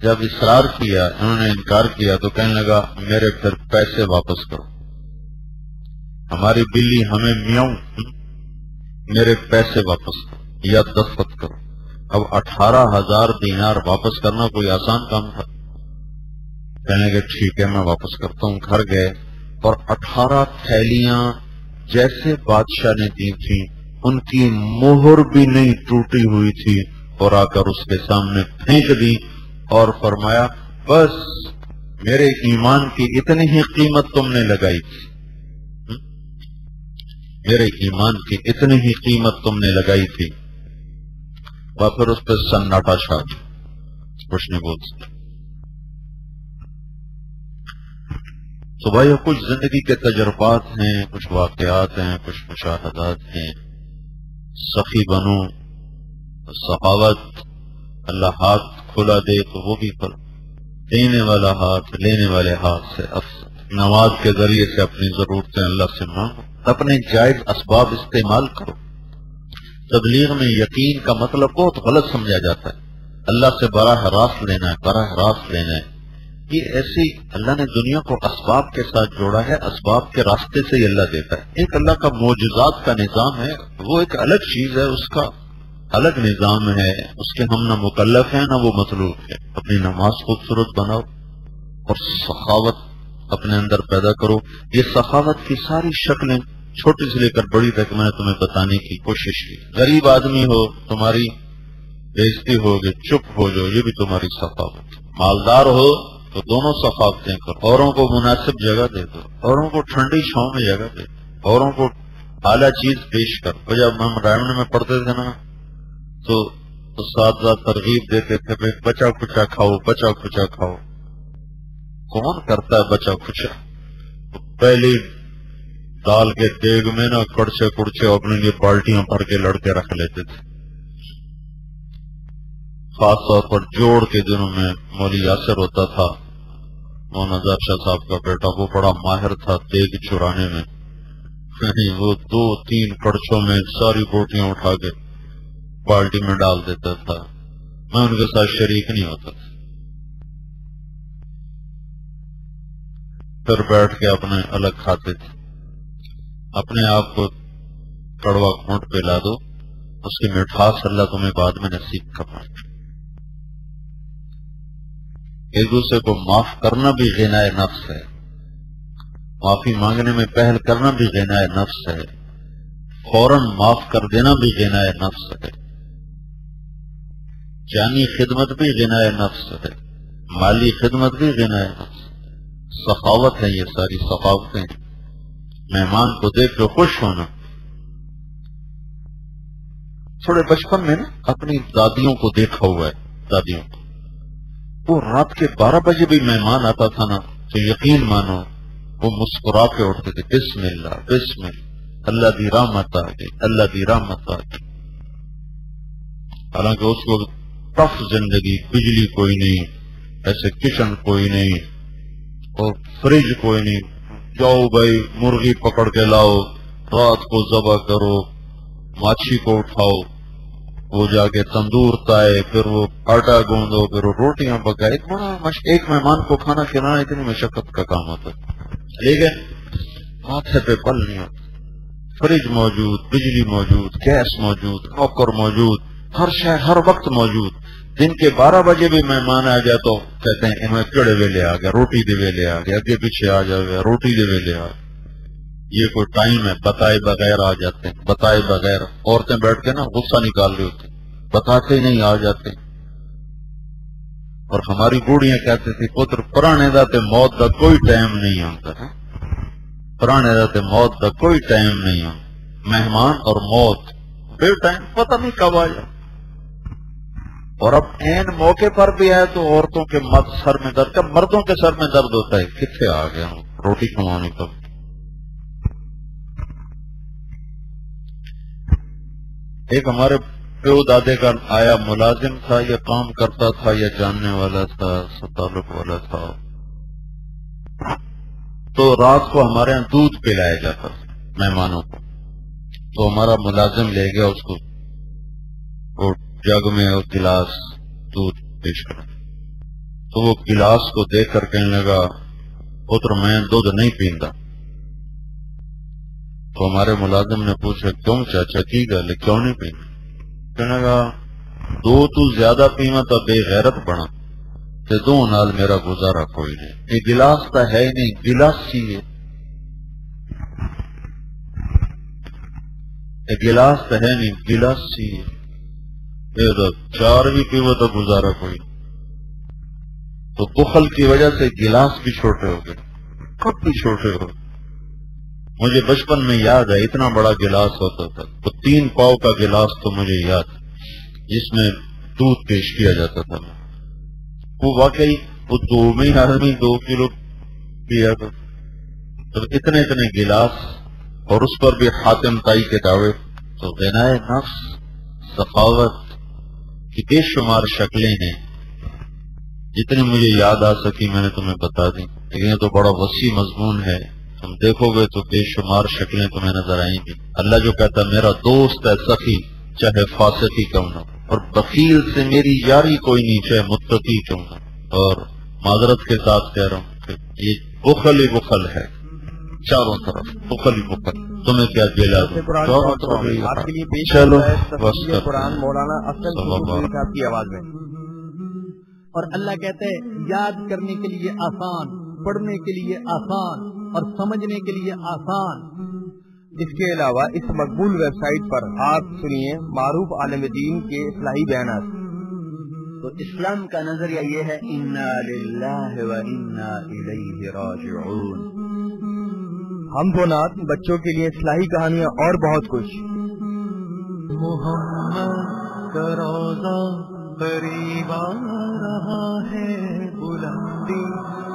جب اصرار کیا، انہوں نے انکار کیا، تو کہنے لگا میرے پھر پیسے واپس کرو، ہماری بلی ہمیں میاؤں، میرے پیسے واپس کرو یا دستخط کرو. اب 18,000 دینار واپس کرنا کوئی آسان کام تھا. کہنے لگے ٹھیک ہے میں واپس کرتا ہوں. گھر گئے اور 18 تھیلیاں جیسے بادشاہ نے دی تھی، ان کی مہر بھی نہیں ٹوٹی ہوئی تھی، اور آ کر اس کے سامنے پھینک دی اور فرمایا بس میرے ایمان کی اتنی ہی قیمت تم نے لگائی تھی، میرے ایمان کی اتنی ہی قیمت تم نے لگائی تھی. اور پھر اس پہ سناٹا چھا گیا، کچھ نہیں بول سکتا. تو بھائی کچھ زندگی کے تجربات ہیں، کچھ واقعات ہیں، کچھ مشاہدات ہیں. سخی بنو، سخاوت، اللہ ہاتھ کھلا دے تو وہ بھی کھلا، دینے والا ہاتھ لینے والے ہاتھ سے افضل. نماز کے ذریعے سے اپنی ضرورتیں اللہ سے مانگو، اپنے جائز اسباب استعمال کرو. تبلیغ میں یقین کا مطلب بہت غلط سمجھا جاتا ہے. اللہ سے براہ راست لینا ہے، براہ راست لینا ہے. یہ ایسی اللہ نے دنیا کو اسباب کے ساتھ جوڑا ہے، اسباب کے راستے سے ہی اللہ دیتا ہے. ایک اللہ کا معجزات کا نظام ہے، وہ ایک الگ چیز ہے، اس کا الگ نظام ہے، اس کے ہم نہ مکلف ہیں نہ وہ مطلوب ہے. اپنی نماز خوبصورت بناؤ اور سخاوت اپنے اندر پیدا کرو. یہ سخاوت کی ساری شکلیں چھوٹی سے لے کر بڑی تک میں نے تمہیں بتانے کی کوشش کی. غریب آدمی ہو تمہاری بےزتی ہوگی، چپ ہو جاؤ، یہ بھی تمہاری سخاوت. مالدار ہو تو دونوں سخاوتیں کرو. اوروں کو مناسب جگہ دے دو، اوروں کو ٹھنڈی چھاؤں میں جگہ دے دو، اوروں کو اعلیٰ چیز پیش کر. جب ہم رائمنڈ میں پڑھتے تھے نا تو اساتذہ ترغیب دیتے تھے بھائی بچا کھچا کھاؤ، بچا کھچا کھاؤ. کون کرتا ہے بچا کھچا؟ پہلی دال کے دیگ میں نا کڑچے کڑچے اپنے لیے بالٹیاں بھر کے لڑکے رکھ لیتے تھے. خاص طور پر جوڑ کے دنوں میں مولوی یاسر ہوتا تھا، مولانا ظاہر شاہ صاحب کا بیٹا، وہ بڑا ماہر تھا دیگ چرانے میں. وہ 2-3 کڑچوں میں ساری بوٹیاں اٹھا کے بالٹی میں ڈال دیتا تھا. میں ان کے ساتھ شریک نہیں ہوتا تھا. پھر بیٹھ کے اپنے الگ کھاتے تھے. اپنے آپ کو کڑوا گھونٹ پلا دو، اس کی مٹھاس اللہ تمہیں بعد میں نصیب کرنا. ایک دوسرے کو معاف کرنا بھی غنائے نفس ہے، معافی مانگنے میں پہل کرنا بھی غنائے نفس ہے، فوراً معاف کر دینا بھی غنائے نفس ہے، جانی خدمت بھی غنائے نفس ہے، مالی خدمت بھی غنائے نفس. سخاوت ہے یہ ساری سخاوتیں. مہمان کو دیکھ کے خوش ہونا. تھوڑے بچپن میں نا اپنی دادیوں کو دیکھا ہوا ہے. دادیوں کو وہ رات کے 12 بجے بھی مہمان آتا تھا نا تو یقین مانو وہ مسکرا کے اٹھتے تھے، بسم اللہ بسم اللہ، اللہ دی رحمت آ گئی، اللہ دی رحمت آ گئی. حالانکہ اس کو ٹف زندگی، بجلی کوئی نہیں، ایسے کچن کوئی نہیں اور فریج کوئی نہیں. جاؤ بھائی مرغی پکڑ کے لاؤ، رات کو ذبح کرو، ماچھی کو اٹھاؤ، وہ جا کے تندور تائے، پھر وہ آٹا گوندو، پھر وہ روٹیاں پکائے. ایک مہمان کو کھانا کھلانا اتنی مشقت کا کام ہوتا ہے، لیکن ماتھے پہ پل نہیں ہوتا. فریج موجود، بجلی موجود، گیس موجود، نوکر موجود، ہر شے ہر وقت موجود. دن کے 12 بجے بھی مہمان آ گیا تو کہتے ہیں میں کڑے ویلے آ گیا، روٹی دے ویلے آ گیا، اگے پیچھے آ جائے روٹی دے ویلے آ گیا. یہ کوئی ٹائم ہے؟ بتائے بغیر آ جاتے ہیں، بتائے بغیر. عورتیں بیٹھ کے نا غصہ نکال رہی ہوتی، بتاتے ہی نہیں آ جاتے. اور ہماری بوڑھیاں کہتے تھی پتر پرانے دا تے موت دا کوئی ٹائم نہیں آتا ہے، پرانے دا تے موت دا کوئی ٹائم نہیں آتا. مہمان اور موت بے ٹائم پتہ نہیں کب آ جائے. اور اب این موقع پر بھی ہے تو عورتوں کے سر میں درد، جب مردوں کے سر میں درد ہوتا ہے کتنے آ گیا ہوں روٹی کمانے کا. ایک ہمارے پیو دادے کا آیا ملازم تھا، یا کام کرتا تھا یا جاننے والا تھا، تعلق والا تھا. تو رات کو ہمارے یہاں دودھ پلایا جاتا تھا مہمانوں کو. تو ہمارا ملازم لے گیا اس کو، وہ جگ میں اور گلاس دودھ پیش کرا. تو وہ گلاس کو دیکھ کر کہنے لگا پتر میں دودھ نہیں پیندا. تو ہمارے ملازم نے پوچھا کیوں چاچا کی گل کیوں نہیں پیندا؟ کہنے لگا دو تو زیادہ پیما تو بے غیرت بنا تے دو نال میرا گزارا کوئی نہیں. یہ گلاس تو ہے ہی نہیں، گلاس سی ہے، یہ گلاس تو ہے نہیں، گلاس سی ہے. چار بھی پیو تو گزارا کوئی. تو بخل کی وجہ سے گلاس بھی چھوٹے ہو گئے، کپ بھی چھوٹے ہو گئے. مجھے بچپن میں یاد ہے اتنا بڑا گلاس ہوتا تھا، تو 3 پاؤ کا گلاس تو مجھے یاد، جس میں دودھ پیش کیا جاتا تھا. وہ واقعی وہ 2 میں آدمی 2 کلو پیا تھا. تو اتنے اتنے گلاس اور اس پر بھی حاتم تائی کے دعوے. تو غنائے نفس، سخاوت کی بے شمار شکلیں ہیں. جتنی مجھے یاد آ سکی میں نے تمہیں بتا دی، لیکن یہ تو بڑا وسیع مضمون ہے. تم دیکھو گے تو بے شمار شکلیں تمہیں نظر آئیں گی. اللہ جو کہتا ہے میرا دوست ہے سخی چاہے فاسقی کیوں نہ، اور بخیل سے میری یاری کوئی نہیں چاہے متقی کیوں نہ. اور معذرت کے ساتھ کہہ رہا ہوں کہ یہ بخل ہی بخل ہے، چاروں طرف بخل ہی بخل. تمہیں کیا جیلا چلو قرآن مولانا افضل صاحب کی آواز میں. اور اللہ کہتے ہیں یاد کرنے کے لیے آسان، پڑھنے کے لیے آسان اور سمجھنے کے لیے آسان۔ اس کے علاوہ اس مقبول ویب سائٹ پر آپ سنیے معروف عالم دین کے اصلاحی بیانات۔ تو اسلام کا نظریہ یہ ہے انا للہ و انا الیہ راجعون۔ ہم دو نعت، بچوں کے لیے اصلاحی کہانیاں اور بہت کچھ۔ محمد کا روضہ قریب آ رہا ہے، بلندی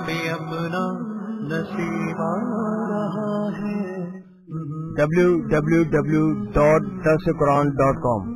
پہ اپنا نصیب آ رہا ہے۔ www.darsequran.com